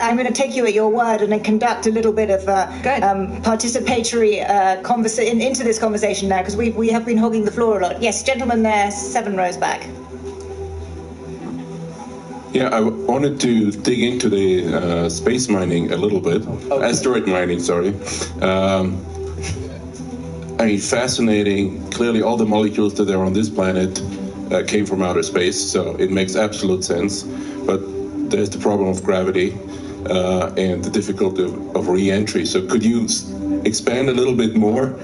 I'm going to take you at your word and then conduct a little bit of participatory conversation into this conversation now, because we have been hogging the floor a lot. Yes, gentleman there, 7 rows back. Yeah, I wanted to dig into the space mining a little bit. Asteroid mining, sorry. I mean, fascinating. Clearly, all the molecules that are on this planet came from outer space, so it makes absolute sense. But there's the problem of gravity and the difficulty of re-entry. So could you expand a little bit more?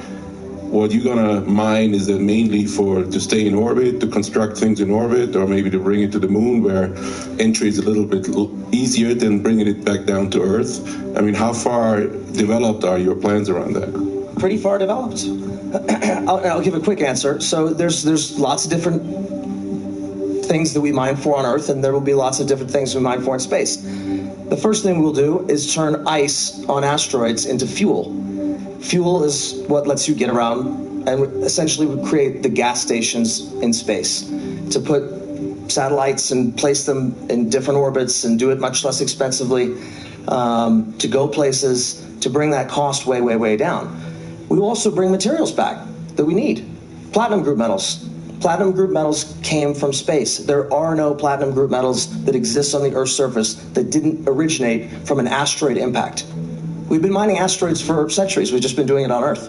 What you're gonna mine, is it mainly to stay in orbit, to construct things in orbit, or maybe to bring it to the moon, where entry is a little bit easier than bringing it back down to Earth? I mean, how far developed are your plans around that? Pretty far developed. I'll give a quick answer. So there's lots of different things that we mine for on Earth, and there will be lots of different things we mine for in space. The first thing we'll do is turn ice on asteroids into fuel. Fuel is what lets you get around, and essentially we create the gas stations in space to put satellites and place them in different orbits and do it much less expensively, to go places, to bring that cost way, way, way down. We will also bring materials back that we need. Platinum group metals. Platinum group metals came from space. There are no platinum group metals that exist on the Earth's surface that didn't originate from an asteroid impact. We've been mining asteroids for centuries. We've just been doing it on Earth.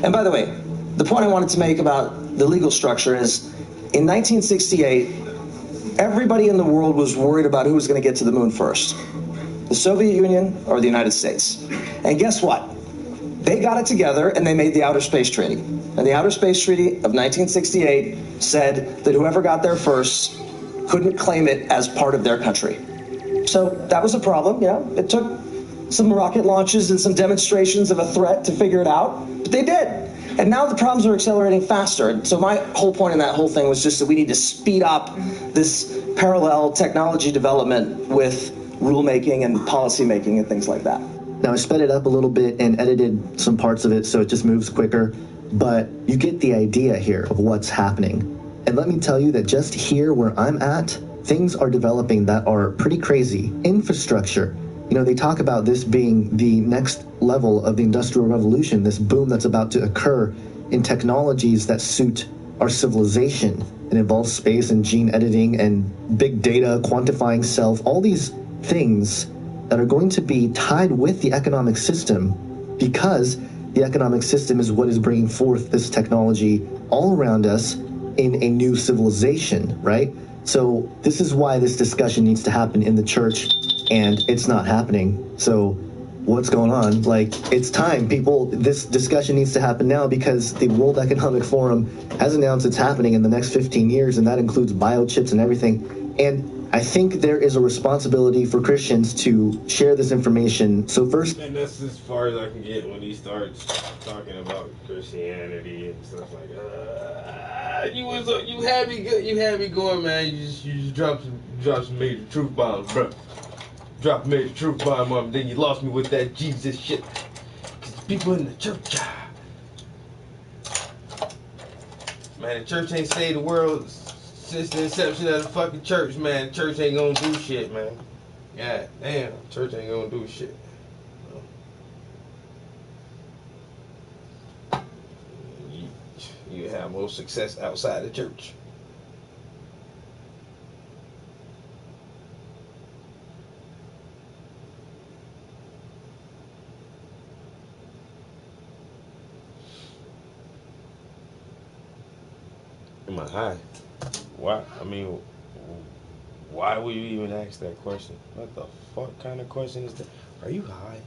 And by the way, the point I wanted to make about the legal structure is, in 1968, everybody in the world was worried about who was going to get to the moon first, the Soviet Union or the United States. And guess what? They got it together and they made the Outer Space Treaty. And the Outer Space Treaty of 1968 said that whoever got there first couldn't claim it as part of their country. So that was a problem. You know, it took some rocket launches and some demonstrations of a threat to figure it out, but they did. And now the problems are accelerating faster. And so my whole point in that whole thing was just that we need to speed up this parallel technology development with rulemaking and policy making and things like that. Now, I sped it up a little bit and edited some parts of it so it just moves quicker, but you get the idea here of what's happening. And let me tell you that just here where I'm at, things are developing that are pretty crazy. Infrastructure. You know, they talk about this being the next level of the Industrial Revolution, this boom that's about to occur in technologies that suit our civilization. It involves space and gene editing and big data, quantifying self, all these things that are going to be tied with the economic system, because the economic system is what is bringing forth this technology all around us in a new civilization, right? So this is why this discussion needs to happen in the church, and it's not happening. So what's going on? Like, it's time, people. This discussion needs to happen now, because the World Economic Forum has announced it's happening in the next 15 years, and that includes biochips and everything. And I think there is a responsibility for Christians to share this information. So first, and that's as far as I can get when he starts talking about Christianity and stuff like that. You had me good. You had me going, man. You just dropped some major truth bombs, bro. Dropped a major truth bomb on me, then you lost me with that Jesus shit. Cause the people in the church, man, the church ain't saved the world since the inception of the fucking church, man. Church ain't gonna do shit, man. God damn, church ain't gonna do shit. You have more success outside the church. Am I high? Why? I mean, why would you even ask that question? What the fuck kind of question is that? Are you high?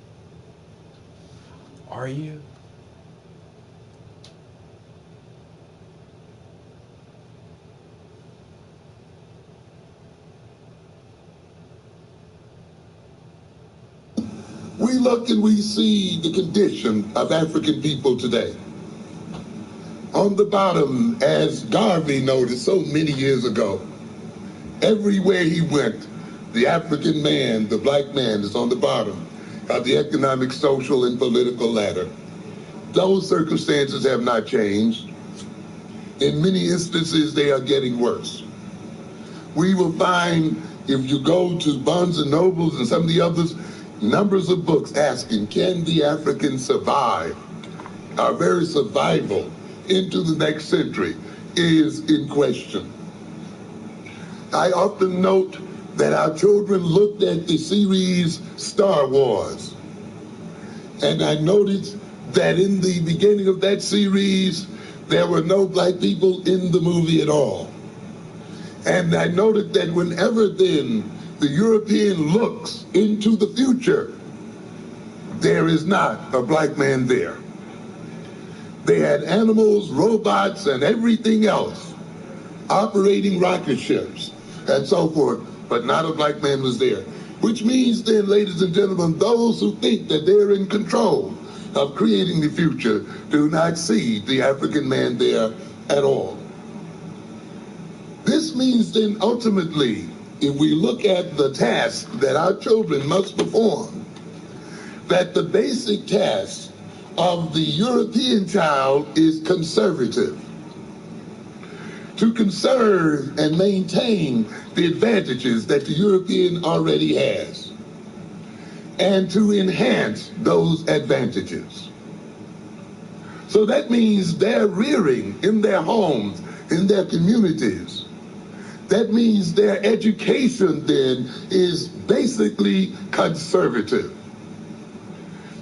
Are you? we look and we see the condition of African people today, on the bottom, as Garvey noted so many years ago, everywhere he went, the African man, the black man, is on the bottom of the economic, social, and political ladder. Those circumstances have not changed. In many instances, they are getting worse. We will find, if you go to Barnes and Nobles and some of the others, numbers of books asking, can the African survive? Our very survival into the next century is in question. I often note that our children looked at the series Star Wars, and I noticed that in the beginning of that series, there were no black people in the movie at all. And I noted that whenever then the European looks into the future, there is not a black man there. They had animals, robots, and everything else, operating rocket ships and so forth, but not a black man was there. Which means then, ladies and gentlemen, those who think that they're in control of creating the future do not see the African man there at all. This means then ultimately, if we look at the task that our children must perform, that the basic task of the European child is conservative. To conserve and maintain the advantages that the European already has, and to enhance those advantages. So that means they're rearing in their homes, in their communities. That means their education then is basically conservative.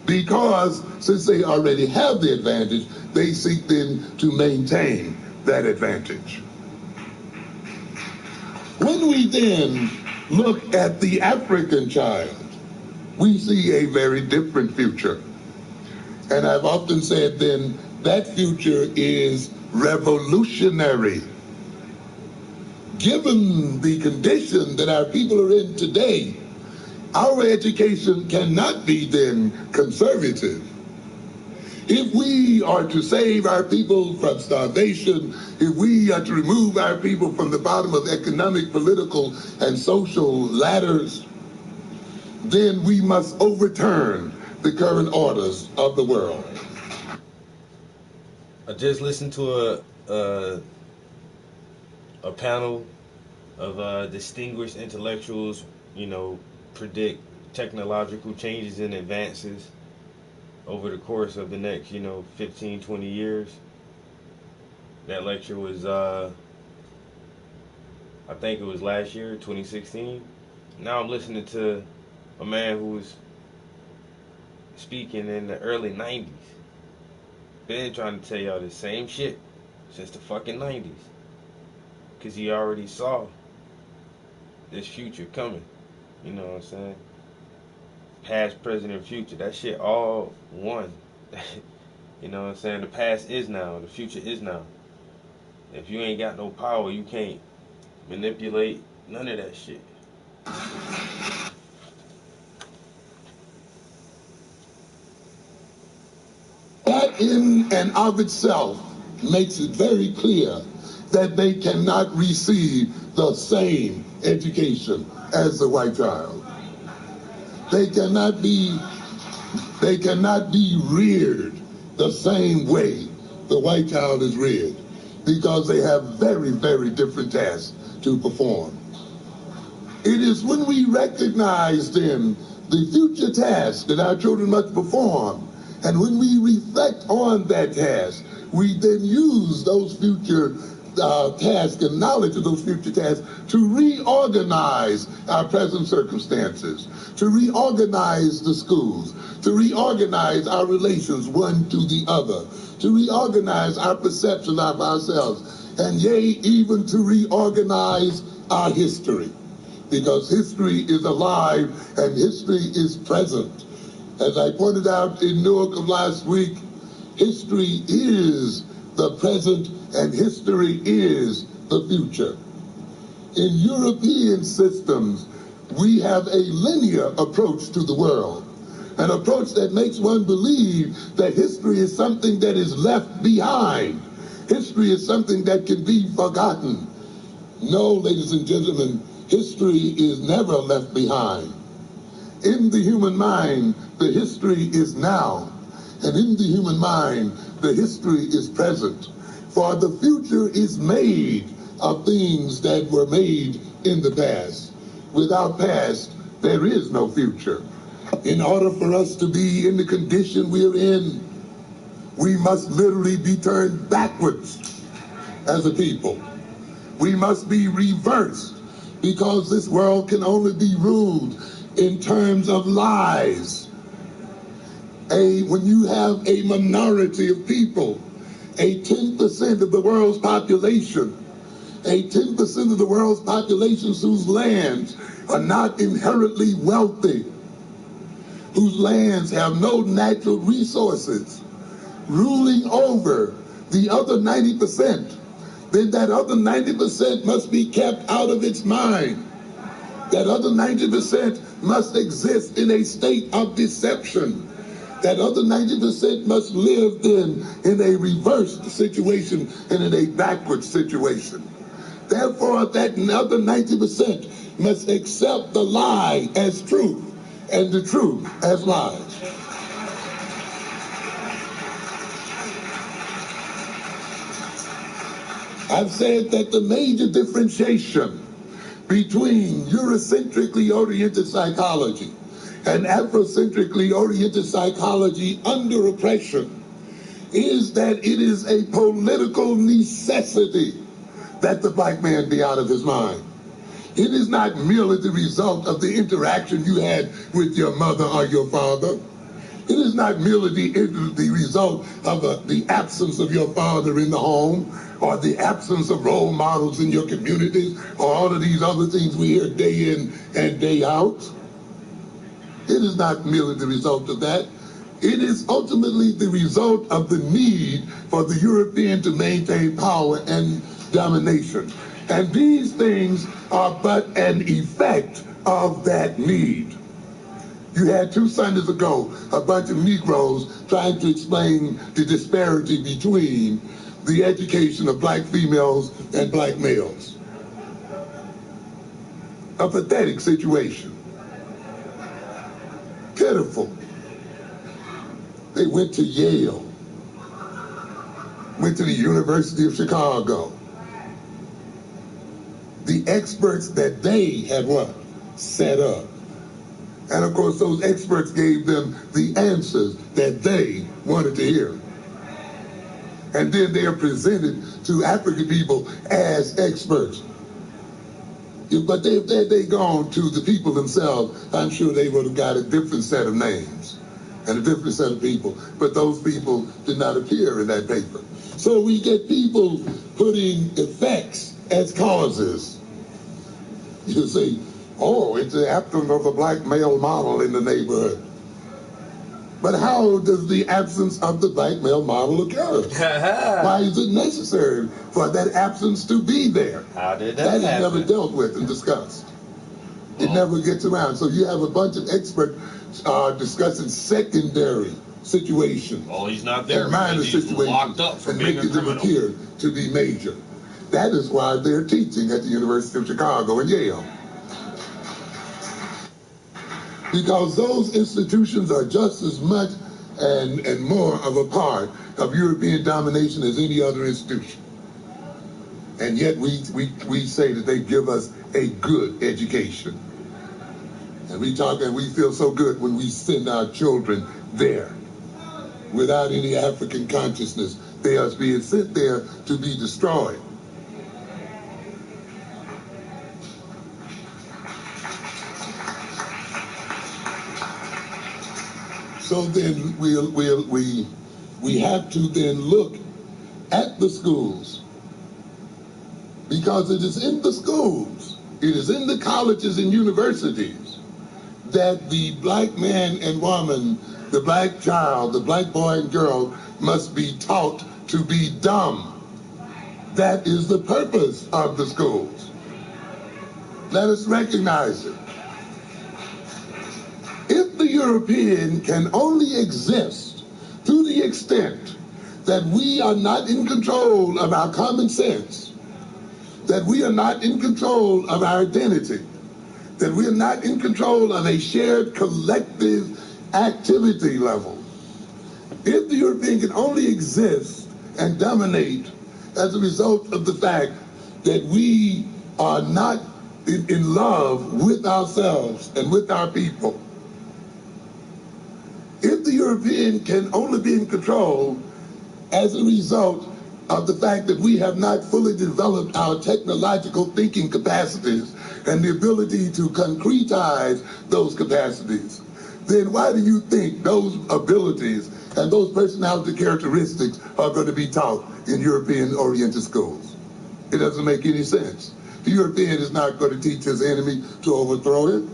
Because since they already have the advantage, they seek then to maintain that advantage. When we then look at the African child, we see a very different future. And I've often said then that future is revolutionary. Given the condition that our people are in today, our education cannot be then conservative. If we are to save our people from starvation, if we are to remove our people from the bottom of economic, political, and social ladders, then we must overturn the current orders of the world. I just listened to a panel of distinguished intellectuals, predict technological changes and advances over the course of the next, 15, 20 years. That lecture was, I think it was last year, 2016. Now I'm listening to a man who was speaking in the early 90s. Been trying to tell y'all the same shit since the fucking 90s. Because he already saw this future coming. You know what I'm saying? Past, present, and future. That shit all one. You know what I'm saying? The past is now. The future is now. If you ain't got no power, you can't manipulate none of that shit. That in and of itself makes it very clear that they cannot receive the same education as the white child. They cannot be reared the same way the white child is reared, because they have very, very different tasks to perform. It is when we recognize then the future tasks that our children must perform, and when we reflect on that task, we then use those future tasks and knowledge of those future tasks to reorganize our present circumstances, to reorganize the schools, to reorganize our relations one to the other, to reorganize our perception of ourselves, and yea, even to reorganize our history. Because history is alive and history is present. As I pointed out in Newark of last week, history is the present and history is the future. In European systems, we have a linear approach to the world. an approach that makes one believe that history is something that is left behind. History is something that can be forgotten. No, ladies and gentlemen, history is never left behind. In the human mind, the history is now. And in the human mind, the history is present. For the future is made of things that were made in the past. Without past, there is no future. In order for us to be in the condition we're in, we must literally be turned backwards as a people. We must be reversed, because this world can only be ruled in terms of lies. When you have a minority of people, a 10% of the world's population, a 10% of the world's population whose lands are not inherently wealthy, whose lands have no natural resources, ruling over the other 90%, then that other 90% must be kept out of its mind. That other 90% must exist in a state of deception. That other 90% must live then in a reversed situation and in a backward situation. Therefore, that other 90% must accept the lie as truth and the truth as lies. I've said that the major differentiation between Eurocentrically oriented psychology and Afrocentrically oriented psychology under oppression is that it is a political necessity that the black man be out of his mind. It is not merely the result of the interaction you had with your mother or your father. It is not merely the result of the absence of your father in the home, or the absence of role models in your communities, or all of these other things we hear day in and day out. It is not merely the result of that. It is ultimately the result of the need for the European to maintain power and domination. And these things are but an effect of that need. You had 2 Sundays ago a bunch of Negroes trying to explain the disparity between the education of black females and black males. A pathetic situation. Pitiful. They went to Yale, went to the University of Chicago. The experts that they had what? Set up. And of course those experts gave them the answers that they wanted to hear. And then they are presented to African people as experts. But if they'd gone to the people themselves, I'm sure they would have got a different set of names and a different set of people. But those people did not appear in that paper. So we get people putting effects as causes. You see, oh, it's the absence of a black male model in the neighborhood. But how does the absence of the black male model occur? Why is it necessary for that absence to be there? How did that happen? That is never dealt with and discussed. It never gets around. So you have a bunch of experts discussing secondary situations. Oh, he's not there. And minor situations, locked up for and being making a them criminal. appear to be major. That is why they're teaching at the University of Chicago and Yale. Because those institutions are just as much and more of a part of European domination as any other institution. And yet we say that they give us a good education. And we talk and we feel so good when we send our children there without any African consciousness. They are being sent there to be destroyed. So then we have to then look at the schools, because it is in the schools, it is in the colleges and universities that the black man and woman, the black child, the black boy and girl must be taught to be dumb. That is the purpose of the schools. Let us recognize it. If the European can only exist to the extent that we are not in control of our common sense, that we are not in control of our identity, that we are not in control of a shared collective activity level. If the European can only exist and dominate as a result of the fact that we are not in love with ourselves and with our people, if the European can only be in control as a result of the fact that we have not fully developed our technological thinking capacities and the ability to concretize those capacities, then why do you think those abilities and those personality characteristics are going to be taught in European-oriented schools? It doesn't make any sense. The European is not going to teach his enemy to overthrow him,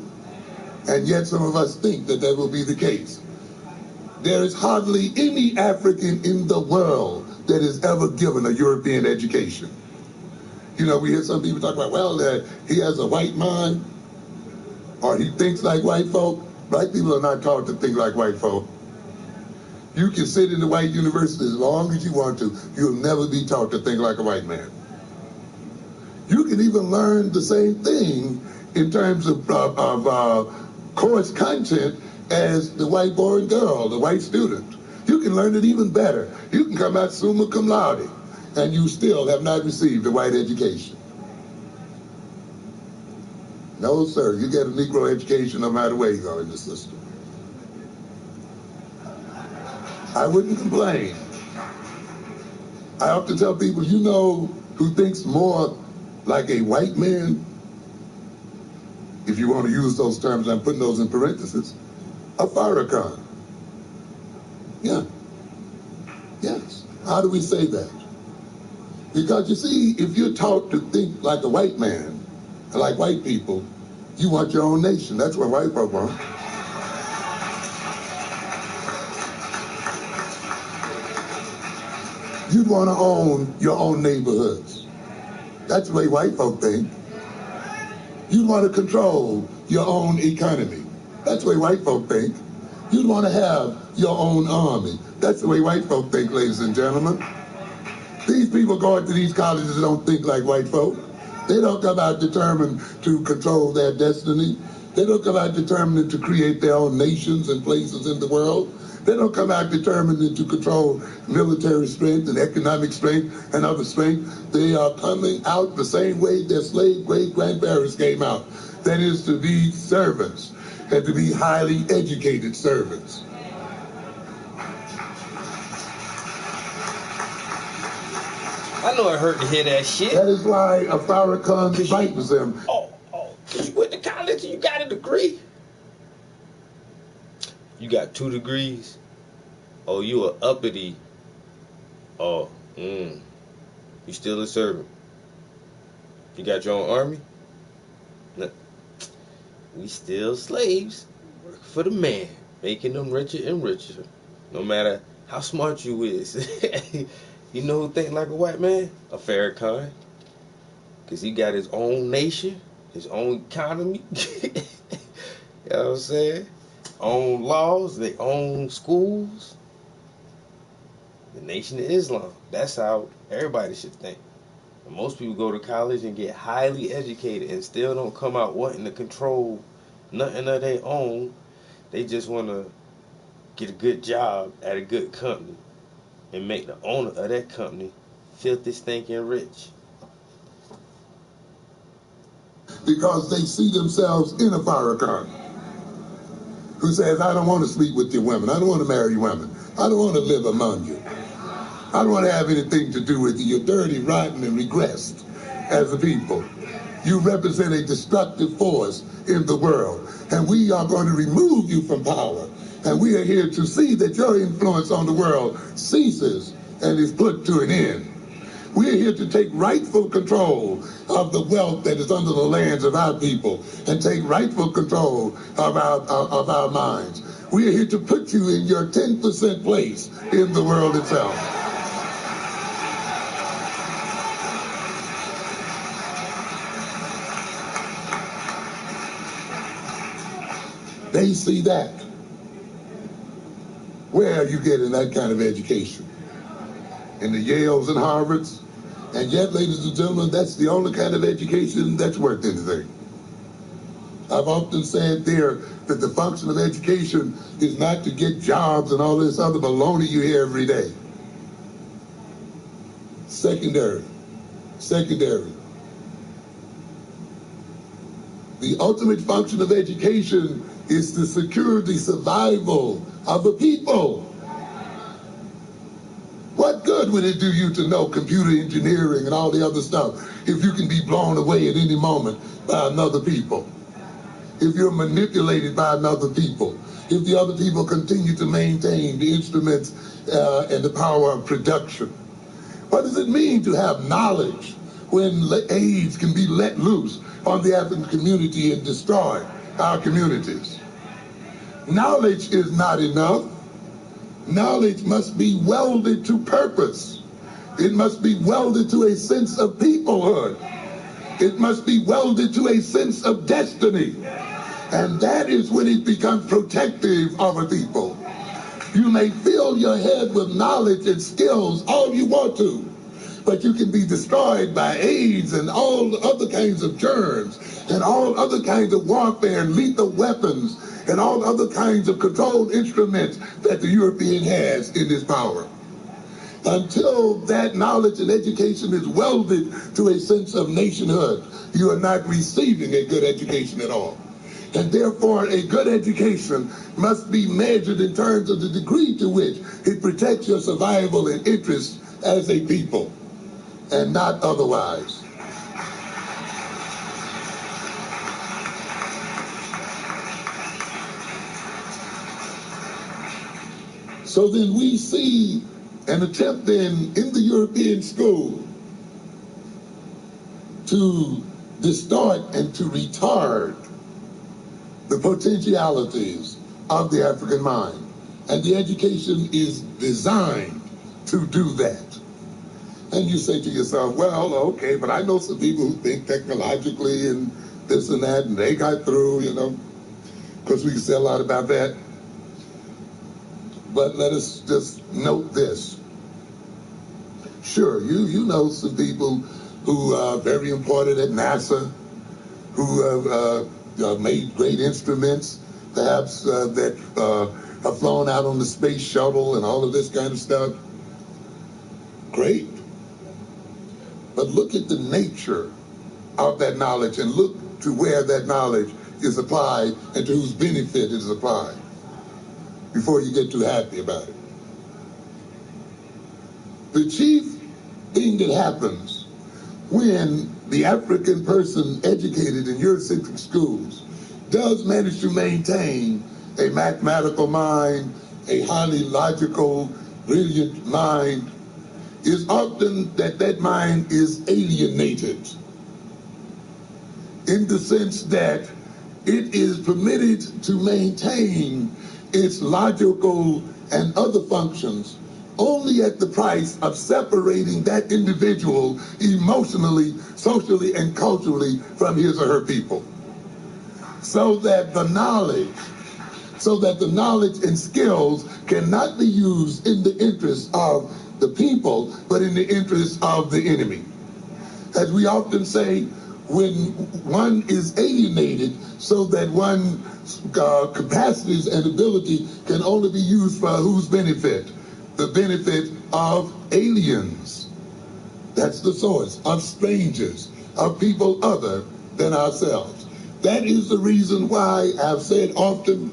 and yet some of us think that that will be the case. There is hardly any African in the world that is ever given a European education. You know, we hear some people talk about, well, that he has a white mind, or he thinks like white folk. Black people are not taught to think like white folk. You can sit in the white university as long as you want to. You'll never be taught to think like a white man. You can even learn the same thing in terms of course content as the white boy and girl, the white student. You can learn it even better. You can come out summa cum laude, and you still have not received a white education. No, sir, you get a Negro education no matter where you go in the system. I wouldn't complain. I often tell people, you know who thinks more like a white man, if you want to use those terms, I'm putting those in parentheses, a Farrakhan. Yeah. Yes. How do we say that? Because you see, if you're taught to think like a white man, like white people, you want your own nation. That's what white folk want. You'd want to own your own neighborhoods. That's the way white folk think. You'd want to control your own economy. That's the way white folk think. You'd want to have your own army. That's the way white folk think, ladies and gentlemen. These people going to these colleges don't think like white folk. They don't come out determined to control their destiny. They don't come out determined to create their own nations and places in the world. They don't come out determined to control military strength and economic strength and other strength. They are coming out the same way their slave great-grandparents came out. That is, to be servants, and to be highly educated servants. I know it hurt to hear that shit. That is why a Farrakhan fights them. Cause you went to college and you got a degree. You got 2 degrees. Oh, you a uppity. Oh, you still a servant. You got your own army? No. We still slaves. Working for the man. Making them richer and richer. No matter how smart you is. You know who think like a white man? A Farrakhan. Because he got his own nation. His own economy. You know what I'm saying? Own laws, their own schools. The Nation of Islam. That's how everybody should think. And most people go to college and get highly educated and still don't come out wanting to control nothing of their own. They just want to get a good job at a good company and make the owner of that company filthy, stinking rich. Because they see themselves in a Farrakhan who says, I don't want to sleep with your women. I don't want to marry women. I don't want to live among you. I don't want to have anything to do with you. You're dirty, rotten, and regressed as a people. You represent a destructive force in the world. And we are going to remove you from power. And we are here to see that your influence on the world ceases and is put to an end. We are here to take rightful control of the wealth that is under the lands of our people and take rightful control of our minds. We are here to put you in your 10% place in the world itself. They see that. Where are you getting that kind of education? In the Yales and Harvards? And yet, ladies and gentlemen, that's the only kind of education that's worth anything. I've often said there that the function of education is not to get jobs and all this other baloney you hear every day. Secondary. The ultimate function of education is to secure the survival of the people. What good would it do you to know computer engineering and all the other stuff if you can be blown away at any moment by another people? If you're manipulated by another people? If the other people continue to maintain the instruments and the power of production? What does it mean to have knowledge when AIDS can be let loose on the African community and destroy our communities? Knowledge is not enough. Knowledge must be welded to purpose. It must be welded to a sense of peoplehood. It must be welded to a sense of destiny. And that is when it becomes protective of a people. You may fill your head with knowledge and skills all you want to, but you can be destroyed by AIDS and all other kinds of germs and all other kinds of warfare and lethal weapons and all other kinds of controlled instruments that the European has in its power. Until that knowledge and education is welded to a sense of nationhood, you are not receiving a good education at all. And therefore, a good education must be measured in terms of the degree to which it protects your survival and interests as a people, and not otherwise. So then we see an attempt then in the European school to distort and to retard the potentialities of the African mind. And the education is designed to do that. And you say to yourself, well, okay, but I know some people who think technologically and this and that, and they got through, you know, because we can say a lot about that. But let us just note this. Sure, you know some people who are very important at NASA, who have made great instruments, perhaps that have flown out on the space shuttle and all of this kind of stuff. Great. But look at the nature of that knowledge and look to where that knowledge is applied and to whose benefit it is applied before you get too happy about it. The chief thing that happens when the African person educated in Eurocentric schools does manage to maintain a mathematical mind, a highly logical, brilliant mind, is often that mind is alienated in the sense that it is permitted to maintain its logical and other functions only at the price of separating that individual emotionally, socially, and culturally from his or her people. So that the knowledge and skills cannot be used in the interest of the people, but in the interest of the enemy. As we often say, when one is alienated so that one's capacities and ability can only be used for whose benefit? The benefit of aliens. That's the source, of strangers, of people other than ourselves. That is the reason why I've said often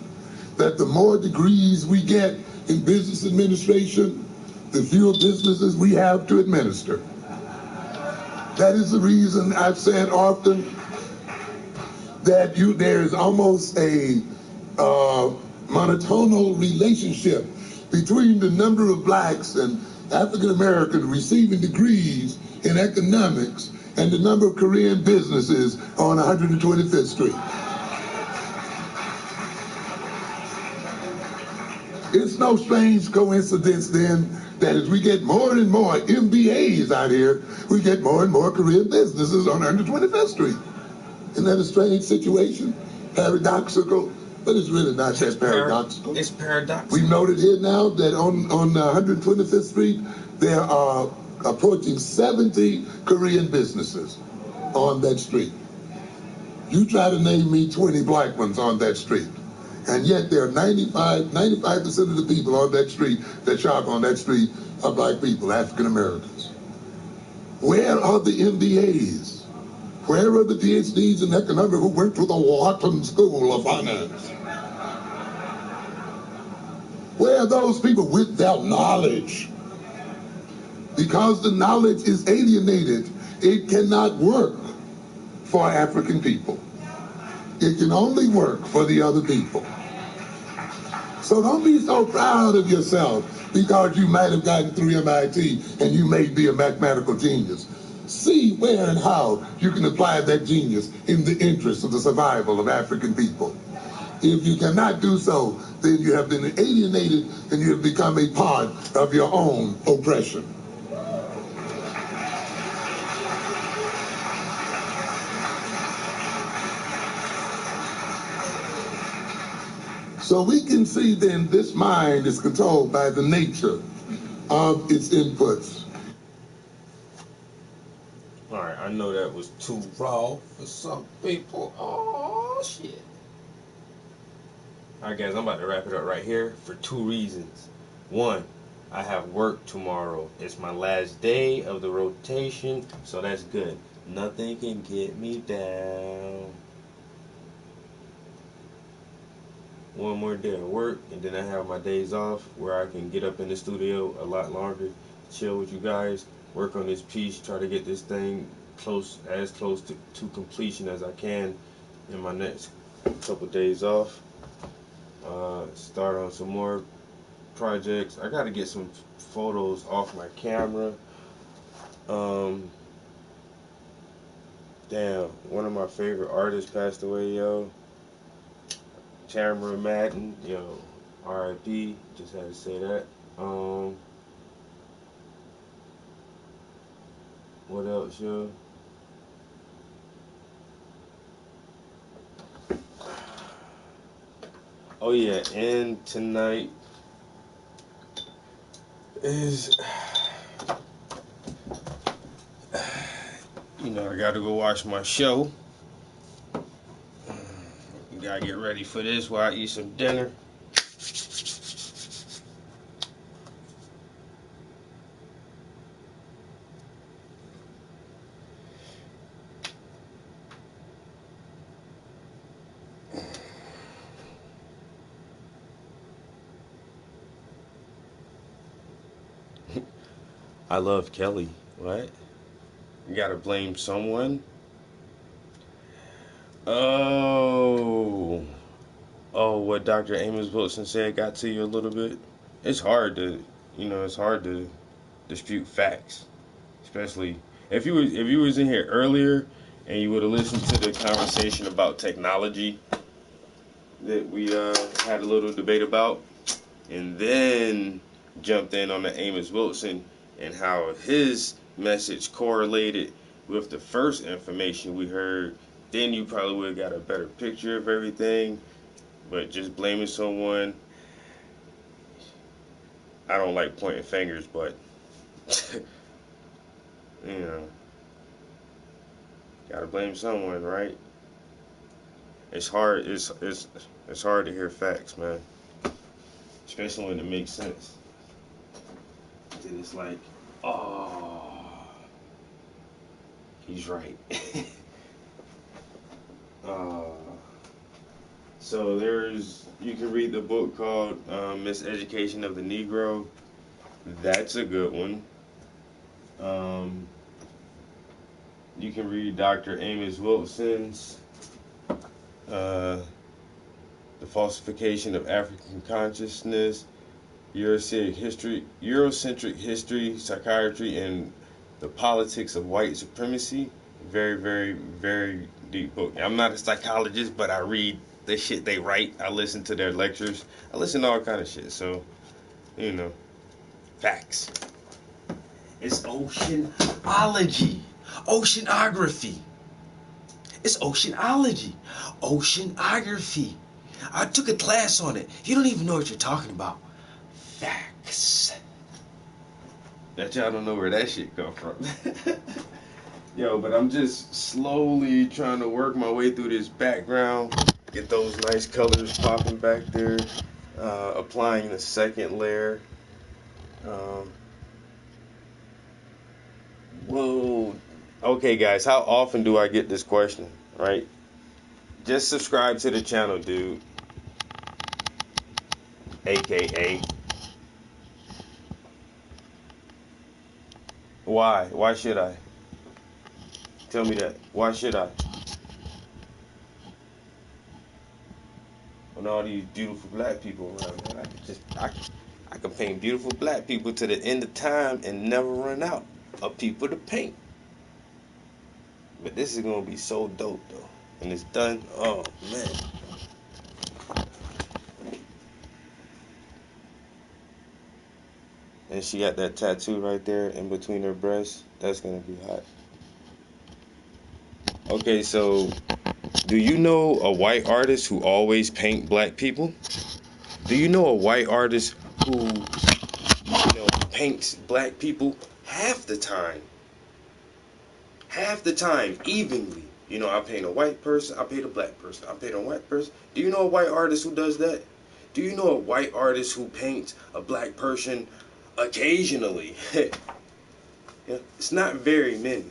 that the more degrees we get in business administration, the fewer businesses we have to administer. That is the reason I've said often that there is almost a monotonal relationship between the number of blacks and African Americans receiving degrees in economics and the number of Korean businesses on 125th Street. It's no strange coincidence then that as we get more and more MBAs out here, we get more and more Korean businesses on 125th Street. Isn't that a strange situation? Paradoxical? But it's really not that paradoxical. It's paradoxical. We've noted here now that on 125th Street, there are approaching 70 Korean businesses on that street. You try to name me 20 black ones on that street. And yet there are 95% of the people on that street that shop on that street are black people, African Americans. Where are the MBAs? Where are the PhDs in economics who went to the Wharton School of Finance? Where are those people with their knowledge? Because the knowledge is alienated, it cannot work for African people. It can only work for the other people. So don't be so proud of yourself because you might have gotten through MIT and you may be a mathematical genius. See where and how you can apply that genius in the interest of the survival of African people. If you cannot do so, then you have been alienated and you have become a part of your own oppression. So we can see then this mind is controlled by the nature of its inputs. All right, I know that was too raw for some people. Oh, shit. All right, guys, I'm about to wrap it up right here for 2 reasons. 1, I have work tomorrow. It's my last day of the rotation, so that's good. Nothing can get me down. 1 more day of work, and then I have my days off where I can get up in the studio a lot longer, chill with you guys, work on this piece, try to get this thing as close to completion as I can in my next couple days off. Start on some more projects. I got to get some photos off my camera. Damn, one of my favorite artists passed away, yo. Tamara Madden, yo, R.I.P. Just had to say that. What else, yo? Oh yeah, and tonight is, you know, I gotta go watch my show. Gotta get ready for this while I eat some dinner. I love Kelly. What? You gotta blame someone? Oh, what Dr. Amos Wilson said got to you a little bit. It's hard to, it's hard to dispute facts, especially if you was in here earlier and you would have listened to the conversation about technology that we had a little debate about, and then jumped in on the Amos Wilson and how his message correlated with the first information we heard. Then you probably would have got a better picture of everything. But just blaming someone, I don't like pointing fingers, but gotta blame someone, right? It's hard. It's hard to hear facts, man, especially when it makes sense. Then it's like, oh, he's right. So you can read the book called Miseducation of the Negro. That's a good one. You can read Dr. Amos Wilson's The Falsification of African Consciousness, Eurocentric History, Psychiatry, and the Politics of White Supremacy. Very, very, very deep book. I'm not a psychologist, but I read the shit they write. I listen to their lectures. I listen to all kind of shit. So, facts. It's oceanology. Oceanography. It's oceanology. Oceanography. I took a class on it. You don't even know what you're talking about. Facts. Bet y'all don't know where that shit come from. Yo, but I'm just slowly trying to work my way through this background. Get those nice colors popping back there. Applying the second layer. Whoa. Okay, guys, how often do I get this question, right? Just subscribe to the channel, dude. AKA. Why? Why should I? Tell me that. Why should I? When all these beautiful black people around, man, I can paint beautiful black people to the end of time and never run out of people to paint. But this is gonna be so dope though. When it's done, oh man. And she got that tattoo right there in between her breasts. That's gonna be hot. Okay, so do you know a white artist who always paint black people? Do you know a white artist who, paints black people half the time? Half the time, evenly. I paint a white person, I paint a black person, I paint a white person. Do you know a white artist who does that? Do you know a white artist who paints a black person occasionally? It's not very many,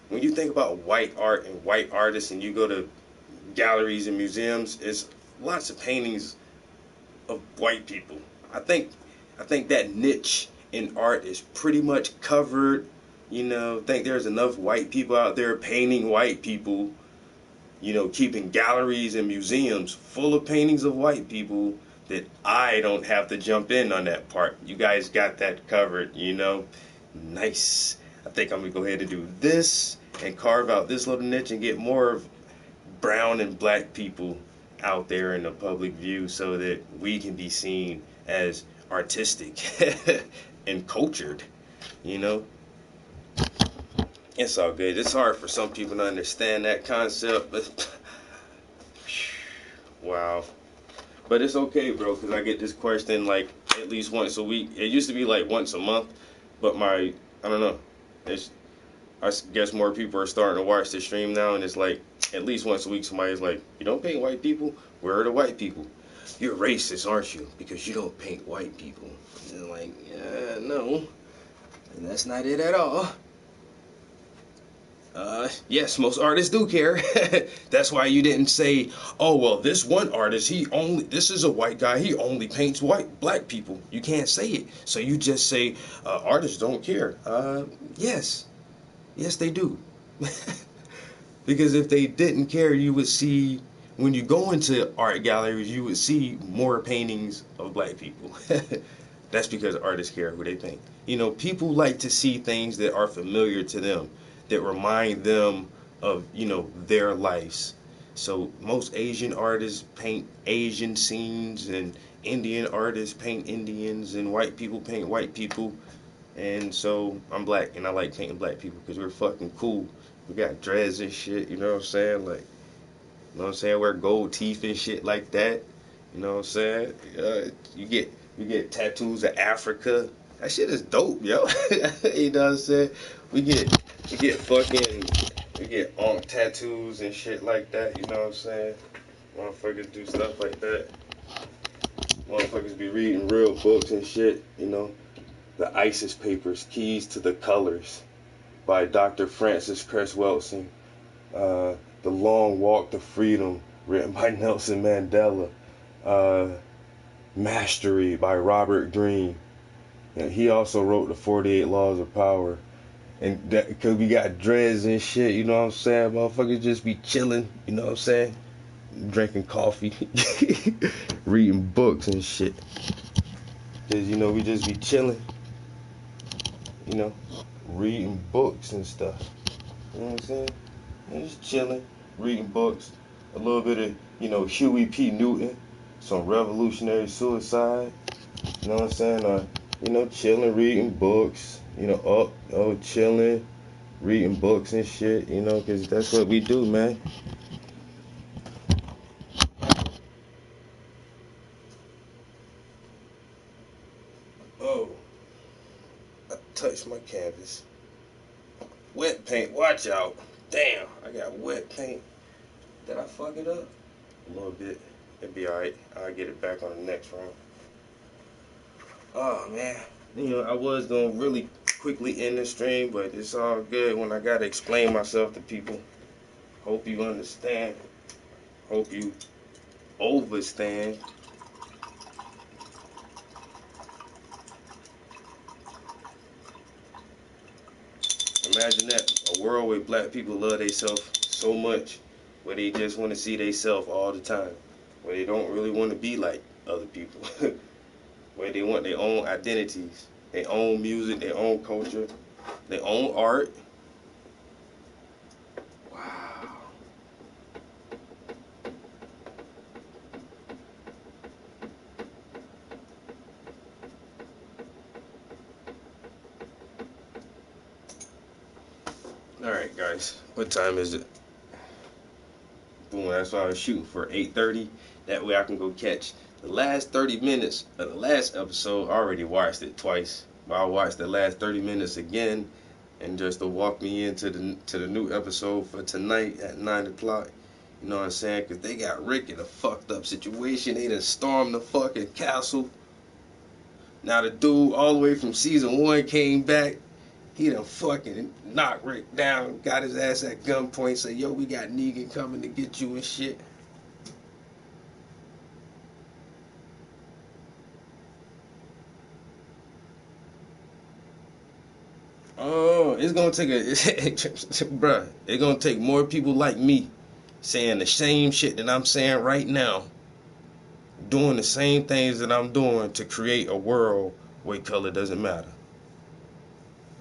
When you think about white art and white artists and you go to galleries and museums, it's lots of paintings of white people. I think that niche in art is pretty much covered. I think there's enough white people out there painting white people, keeping galleries and museums full of paintings of white people that I don't have to jump in on that part. You guys got that covered, Nice. I think I'm going to go ahead and do this and carve out this little niche and get more of brown and black people out there in the public view so that we can be seen as artistic and cultured, It's all good. It's hard for some people to understand that concept, but wow. But it's okay, bro, because I get this question like at least once a week. It used to be like once a month, but I don't know. I guess more people are starting to watch the stream now, and it's like at least once a week somebody's like, you don't paint white people? Where are the white people? You're racist, aren't you? Because you don't paint white people. And like, no. And that's not it at all. Yes, most artists do care. That's why you didn't say, oh, well, this one artist, this is a white guy, he only paints black people. You can't say it. So you just say, artists don't care. Yes, they do. Because if they didn't care, you would see, when you go into art galleries, you would see more paintings of black people. That's because artists care who they paint. People like to see things that are familiar to them, that remind them of, their lives. So most Asian artists paint Asian scenes, and Indian artists paint Indians, and white people paint white people. And so I'm black, and I like painting black people because we're fucking cool. We got dreads and shit, you know what I'm saying? Like, you know what I'm saying? Wear gold teeth and shit like that. You know what I'm saying? You get tattoos of Africa. That shit is dope, yo. You know what I'm saying? We get onk tattoos and shit like that, you know what I'm saying? Motherfuckers do stuff like that. Motherfuckers be reading real books and shit, The ISIS Papers, Keys to the Colors by Dr. Francis Cress Welsing. The Long Walk to Freedom, written by Nelson Mandela. Mastery by Robert Greene. And he also wrote the 48 Laws of Power. And that, because we got dreads and shit, you know what I'm saying? Motherfuckers just be chilling, you know what I'm saying? Drinking coffee, reading books and shit. Because, we just be chilling, reading books and stuff. You know what I'm saying? Just chilling, reading books. A little bit of, Huey P. Newton, some revolutionary suicide. You know what I'm saying? Or, chilling, reading books. Chilling, reading books and shit, because that's what we do, man. touch my canvas. Wet paint, watch out. Damn, I got wet paint. Did I fuck it up? A little bit. It'll be alright. I'll get it back on the next round. Oh, man. You know, I was going to really quickly end the stream, but it's all good when I got to explain myself to people. Hope you understand. Hope you overstand. Imagine that, a world where black people love themselves so much, where they just want to see themselves all the time, where they don't really want to be like other people, where they want their own identities, their own music, their own culture, their own art. Wow. Alright guys, what time is it? Boom, that's why I was shooting for 8:30. That way I can go catch the last 30 minutes of the last episode. I already watched it twice, but I'll watch the last 30 minutes again, and just to walk me into the new episode for tonight at 9 o'clock. You know what I'm saying? Because they got Rick in a fucked up situation. They done stormed the fucking castle. Now the dude all the way from season 1 came back. He done fucking knocked Rick down, got his ass at gunpoint, said, yo, we got Negan coming to get you and shit. Oh, it's gonna take bruh, it's gonna take more people like me saying the same shit that I'm saying right now, doing the same things that I'm doing to create a world where color doesn't matter.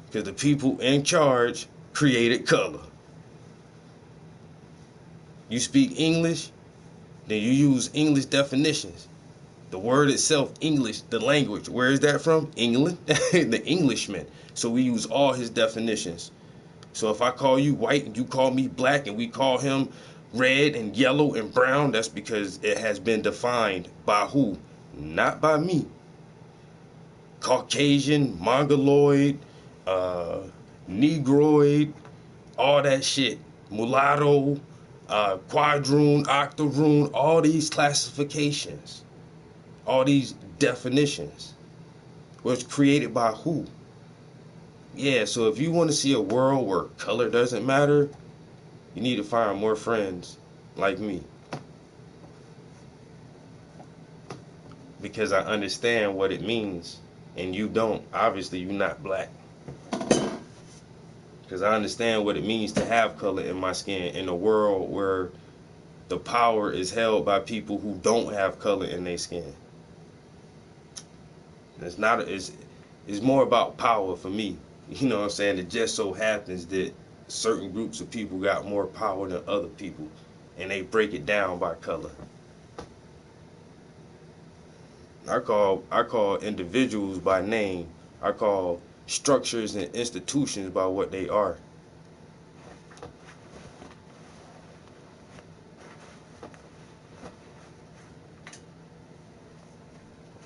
Because the people in charge created color. You speak English, then you use English definitions. The word itself, English, the language, where is that from? England, the Englishman. So we use all his definitions. So if I call you white and you call me black and we call him red and yellow and brown, that's because it has been defined by who? Not by me. Caucasian, Mongoloid, Negroid, all that shit, mulatto, quadroon, octoroon, all these classifications, all these definitions was created by who? Yeah, so if you want to see a world where color doesn't matter, you need to find more friends like me. Because I understand what it means, and you don't. Obviously, you're not black. Because I understand what it means to have color in my skin in a world where the power is held by people who don't have color in their skin. It's more about power for me. You know what I'm saying? It just so happens that certain groups of people got more power than other people, and they break it down by color. I call individuals by name. I call structures and institutions by what they are.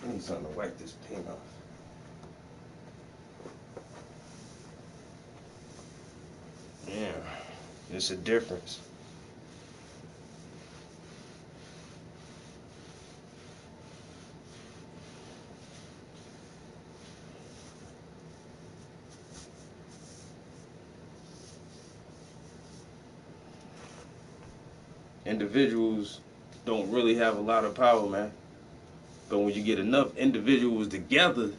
I need something to wipe this paint off. Yeah, it's a difference. Individuals don't really have a lot of power, man. But when you get enough individuals together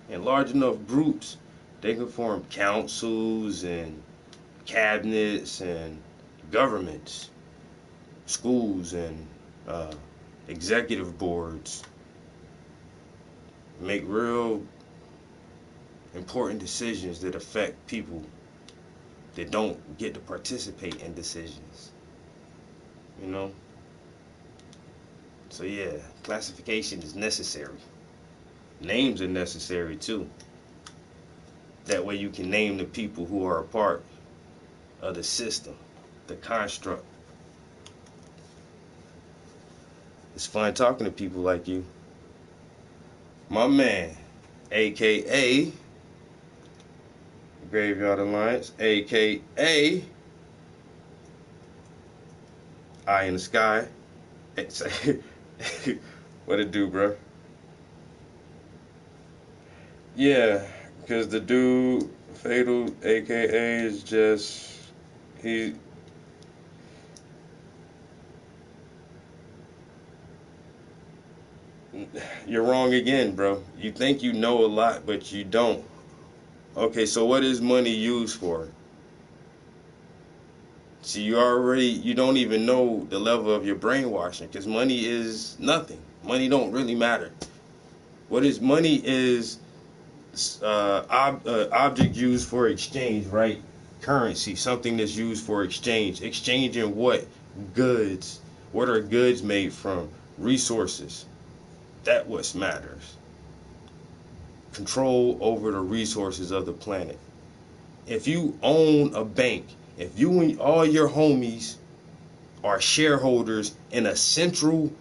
in large enough groups, they can form councils and cabinets and governments, schools and executive boards, make real important decisions that affect people that don't get to participate in decisions. You know? So yeah, classification is necessary. Names are necessary too. That way you can name the people who are a part of the system, the construct. It's fun talking to people like you. My man, AKA Graveyard Alliance, aka Eye in the Sky. What it do, bro? Yeah, because the dude, Fatal, aka, is just, you're wrong again, bro. You think you know a lot, but you don't. Okay, so what is money used for? See, you don't even know the level of your brainwashing, because money is nothing. Money don't really matter. Money is object used for exchange, right? Currency, something that's used for exchange. Exchanging what? Goods. What are goods made from? Resources. That's what matters. Control over the resources of the planet. If you own a bank, if you and all your homies are shareholders in a central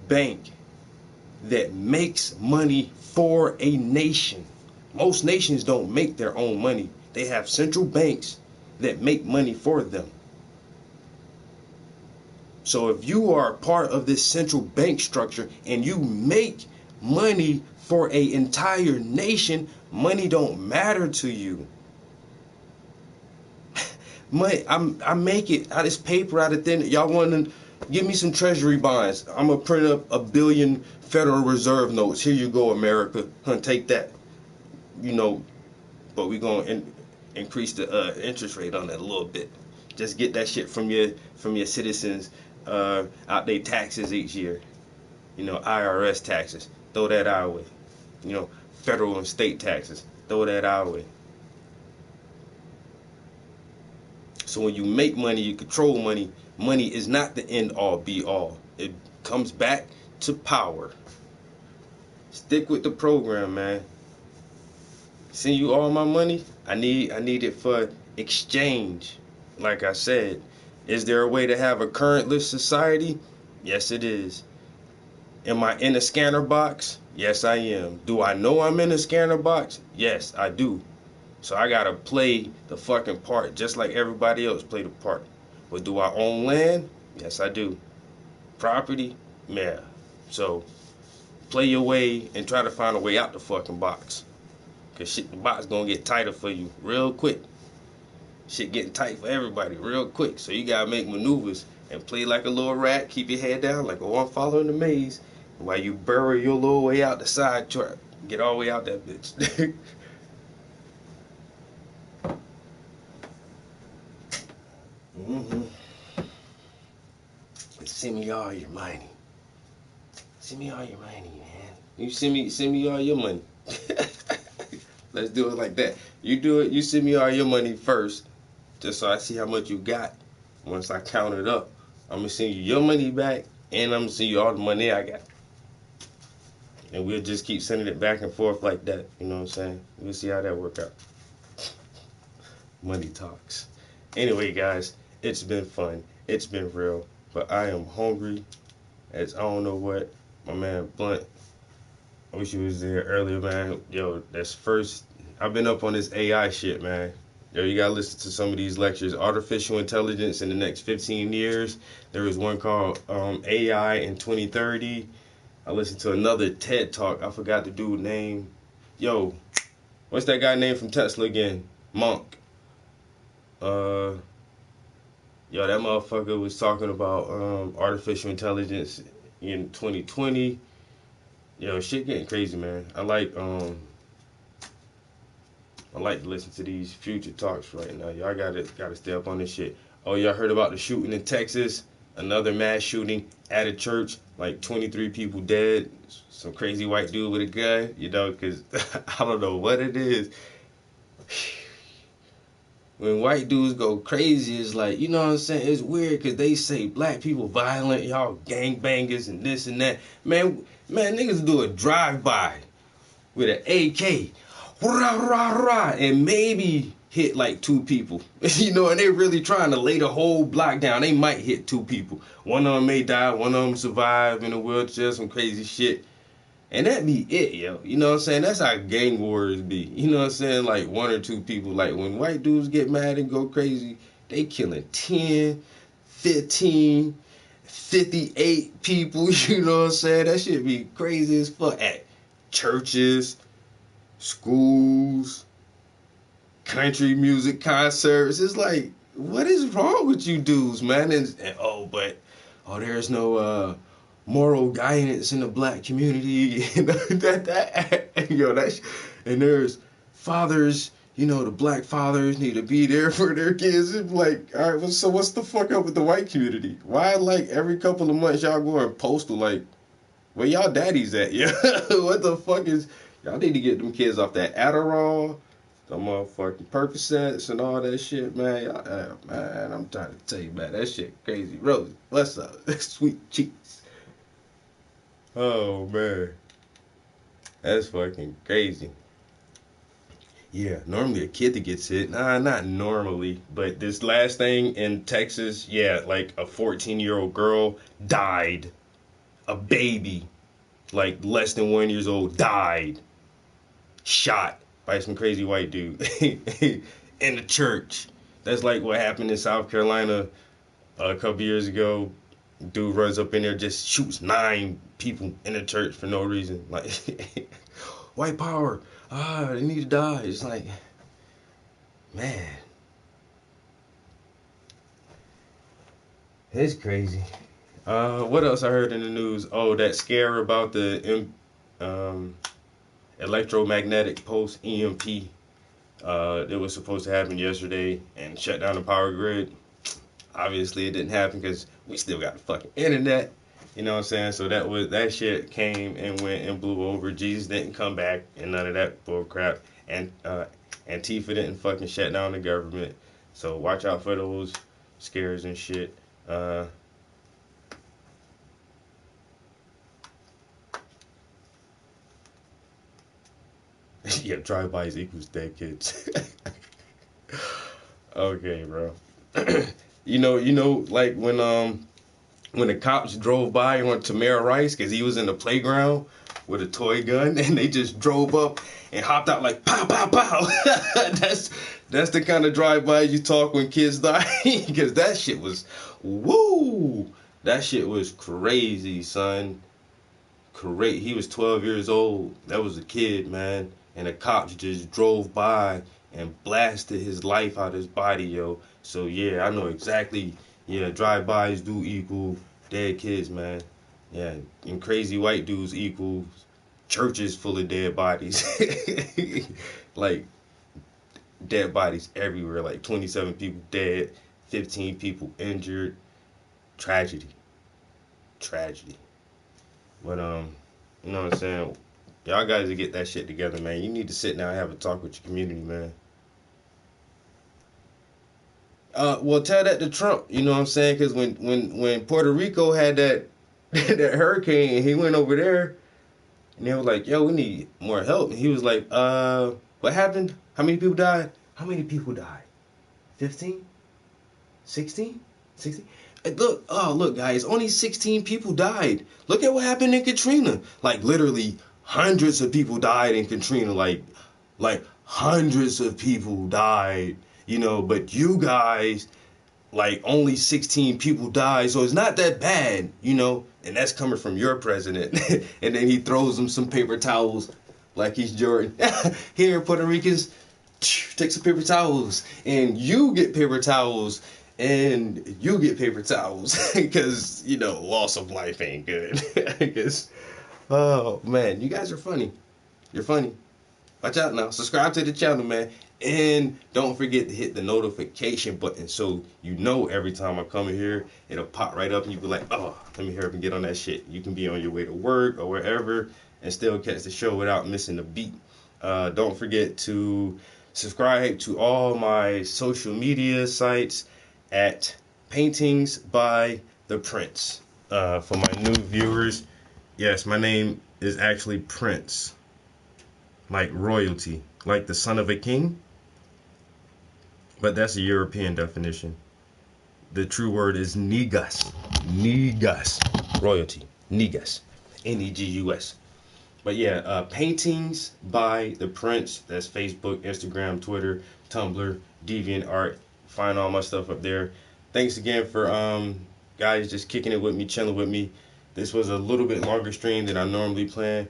bank that makes money for a nation. Most nations don't make their own money. They have central banks that make money for them. So if you are part of this central bank structure and you make money for an entire nation, money don't matter to you. Money, I make it out of this paper, out of thin. Y'all want to give me some treasury bonds? I'm gonna print up 1 billion Federal Reserve notes. Here you go, America. Take that. You know, but we're gonna increase the interest rate on that a little bit. Just get that shit from your citizens out their taxes each year. You know, IRS taxes. Throw that our way. You know, federal and state taxes. Throw that our way. So when you make money, you control money. Money is not the end all be all. It comes back to power. Stick with the program, man. Send you all my money. I need it for exchange. Like I said, is there a way to have a currentless society? Yes, it is. Am I in a scanner box? Yes, I am. Do I know I'm in a scanner box? Yes, I do. So I gotta play the fucking part just like everybody else play the part. But do I own land? Yes, I do. Property? Yeah. So play your way and try to find a way out the fucking box. Cause shit, the box gonna get tighter for you real quick. Shit getting tight for everybody real quick. So you gotta make maneuvers and play like a little rat. Keep your head down like a one following the maze. While you bury your little way out the side trap. Get all the way out that bitch. Send me all your money. Send me all your money, man. You send me all your money. Let's do it like that. You do it, you send me all your money first, just so I see how much you got. Once I count it up, I'm gonna send you your money back, and I'm gonna send you all the money I got. And we'll just keep sending it back and forth like that. You know what I'm saying? We'll see how that work out. Money talks. Anyway, guys, it's been fun. It's been real. But I am hungry as I don't know what. My man Blunt, I wish he was there earlier, man. Yo, that's first. I've been up on this AI shit, man. Yo, you gotta listen to some of these lectures. Artificial intelligence in the next 15 years. There was one called AI in 2030. I listened to another TED Talk. I forgot the dude's name. Yo, what's that guy name from Tesla again? Monk. Yo, that motherfucker was talking about artificial intelligence in 2020. Yo, shit getting crazy, man. I like to listen to these future talks right now. Y'all gotta stay up on this shit. Oh, y'all heard about the shooting in Texas? Another mass shooting at a church, like 23 people dead. Some crazy white dude with a gun, you know, because I don't know what it is. When white dudes go crazy, it's like, you know what I'm saying? It's weird because they say black people violent, y'all gangbangers and this and that. Man, niggas do a drive-by with an AK, rah, rah, rah, and maybe hit like 2 people. You know, and they really trying to lay the whole block down. They might hit 2 people. One of them may die, one of them survive in a wheelchair, some crazy shit. And that be it, yo. You know what I'm saying? That's how gang wars be. You know what I'm saying? Like 1 or 2 people. Like when white dudes get mad and go crazy, they killing 10, 15, 58 people. You know what I'm saying? That shit be crazy as fuck. At churches, schools, country music concerts. It's like, what is wrong with you dudes, man? And there's no moral guidance in the black community. You know, and there's fathers, you know, the black fathers need to be there for their kids. It's like, all right, well, so what's the fuck up with the white community? Why, like, every couple of months y'all going postal, like, where y'all daddies at? Yeah, what the fuck is, y'all need to get them kids off that Adderall, the motherfucking Percocets and all that shit, man. Man, I'm trying to tell you, man, that shit crazy. Rosie, what's up? Sweet cheeks. Oh, man. That's fucking crazy. Yeah, normally a kid that gets hit. Nah, not normally. But this last thing in Texas, yeah, like a 14-year-old girl died. A baby, like less than 1 year old, died. Shot by some crazy white dude in the church. That's like what happened in South Carolina a couple years ago. Dude runs up in there, just shoots 9 people in the church for no reason. Like, white power. They need to die. It's like, man. It's crazy. What else I heard in the news? Oh, that scare about the electromagnetic pulse, EMP. It was supposed to happen yesterday and shut down the power grid. Obviously, it didn't happen because we still got the fucking internet. You know what I'm saying? So that shit came and went and blew over. Jesus didn't come back and none of that bull crap. And Antifa didn't fucking shut down the government. So watch out for those scares and shit. Yeah, drive-bys equals dead kids. Okay, bro. You know, like when the cops drove by on Tamir Rice because he was in the playground with a toy gun, and they just drove up and hopped out like pow pow pow. That's the kind of drive-by you talk when kids die, because that shit was woo. That shit was crazy, son. Great. He was 12 years old. That was a kid, man. And the cops just drove by and blasted his life out of his body, yo. So, yeah, I know exactly. Yeah, drive-bys do equal dead kids, man. Yeah, and crazy white dudes equal churches full of dead bodies. Like, dead bodies everywhere. Like, 27 people dead, 15 people injured. Tragedy. But, you know what I'm saying? Y'all guys to get that shit together, man. You need to sit down and have a talk with your community, man. Well, tell that to Trump, you know what I'm saying? Because when Puerto Rico had that that hurricane, and he went over there, and they were like, yo, we need more help. And he was like, what happened? How many people died? 15? 16? 16? Look, guys, only 16 people died. Look at what happened in Katrina. Like, literally, hundreds of people died in Katrina. Like hundreds of people died, you know, but you guys, like, only 16 people died, so it's not that bad, you know, and that's coming from your president. And then he throws them some paper towels like he's Jordan. Here, Puerto Ricans, take some paper towels, and you get paper towels. And you get paper towels because, you know, loss of life ain't good. I guess. Oh, man. You guys are funny. You're funny. Watch out now. Subscribe to the channel, man. And don't forget to hit the notification button so you know every time I come in here, it'll pop right up and you be like, oh, let me hurry up and get on that shit. You can be on your way to work or wherever and still catch the show without missing a beat. Don't forget to subscribe to all my social media sites at Paintings by the Prince. For my new viewers, yes, my name is actually Prince, like royalty, like the son of a king, but that's a European definition. The true word is negus, royalty, negus, Negus. But yeah, Paintings by the Prince. That's Facebook, Instagram, Twitter, Tumblr, DeviantArt. Find all my stuff up there. Thanks again for guys just kicking it with me, chilling with me. This was a little bit longer stream than I normally plan.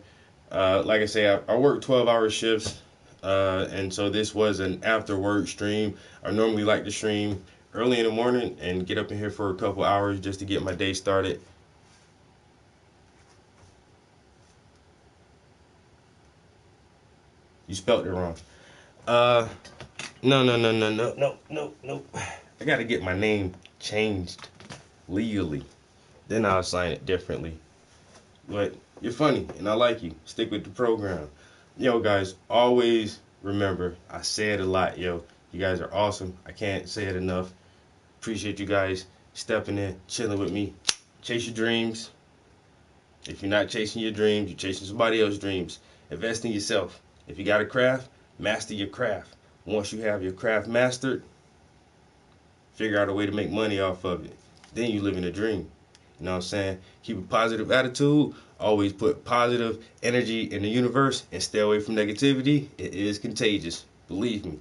Like I say, I work 12-hour shifts, and so this was an after work stream. I normally like to stream early in the morning and get up in here for a couple hours just to get my day started. You spelled it wrong. No. I gotta get my name changed legally. Then I'll sign it differently. But you're funny and I like you. Stick with the program. Yo, guys, always remember, I say it a lot, yo. You guys are awesome. I can't say it enough. Appreciate you guys stepping in, chilling with me. Chase your dreams. If you're not chasing your dreams, you're chasing somebody else's dreams. Invest in yourself. If you got a craft, master your craft. Once you have your craft mastered, figure out a way to make money off of it. Then you live in a dream. You know what I'm saying? Keep a positive attitude. Always put positive energy in the universe and stay away from negativity. It is contagious. Believe me.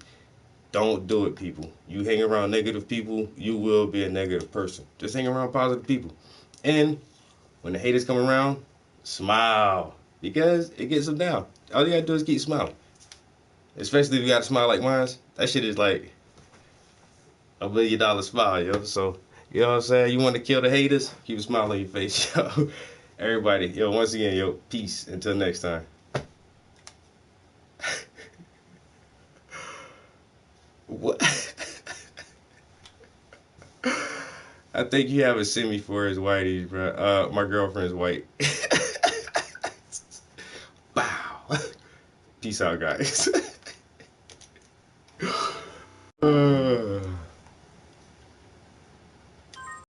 Don't do it, people. You hang around negative people, you will be a negative person. Just hang around positive people. And when the haters come around, smile. Because it gets them down. All you gotta do is keep smiling. Especially if you got a smile like mine. That shit is like $1 million smile, yo. So, you know what I'm saying? You want to kill the haters? Keep a smile on your face, yo. Everybody, yo, once again, yo, peace. Until next time. What? I think you haven't seen me for his whiteies, bro. My girlfriend's white. Bow. Peace out, guys.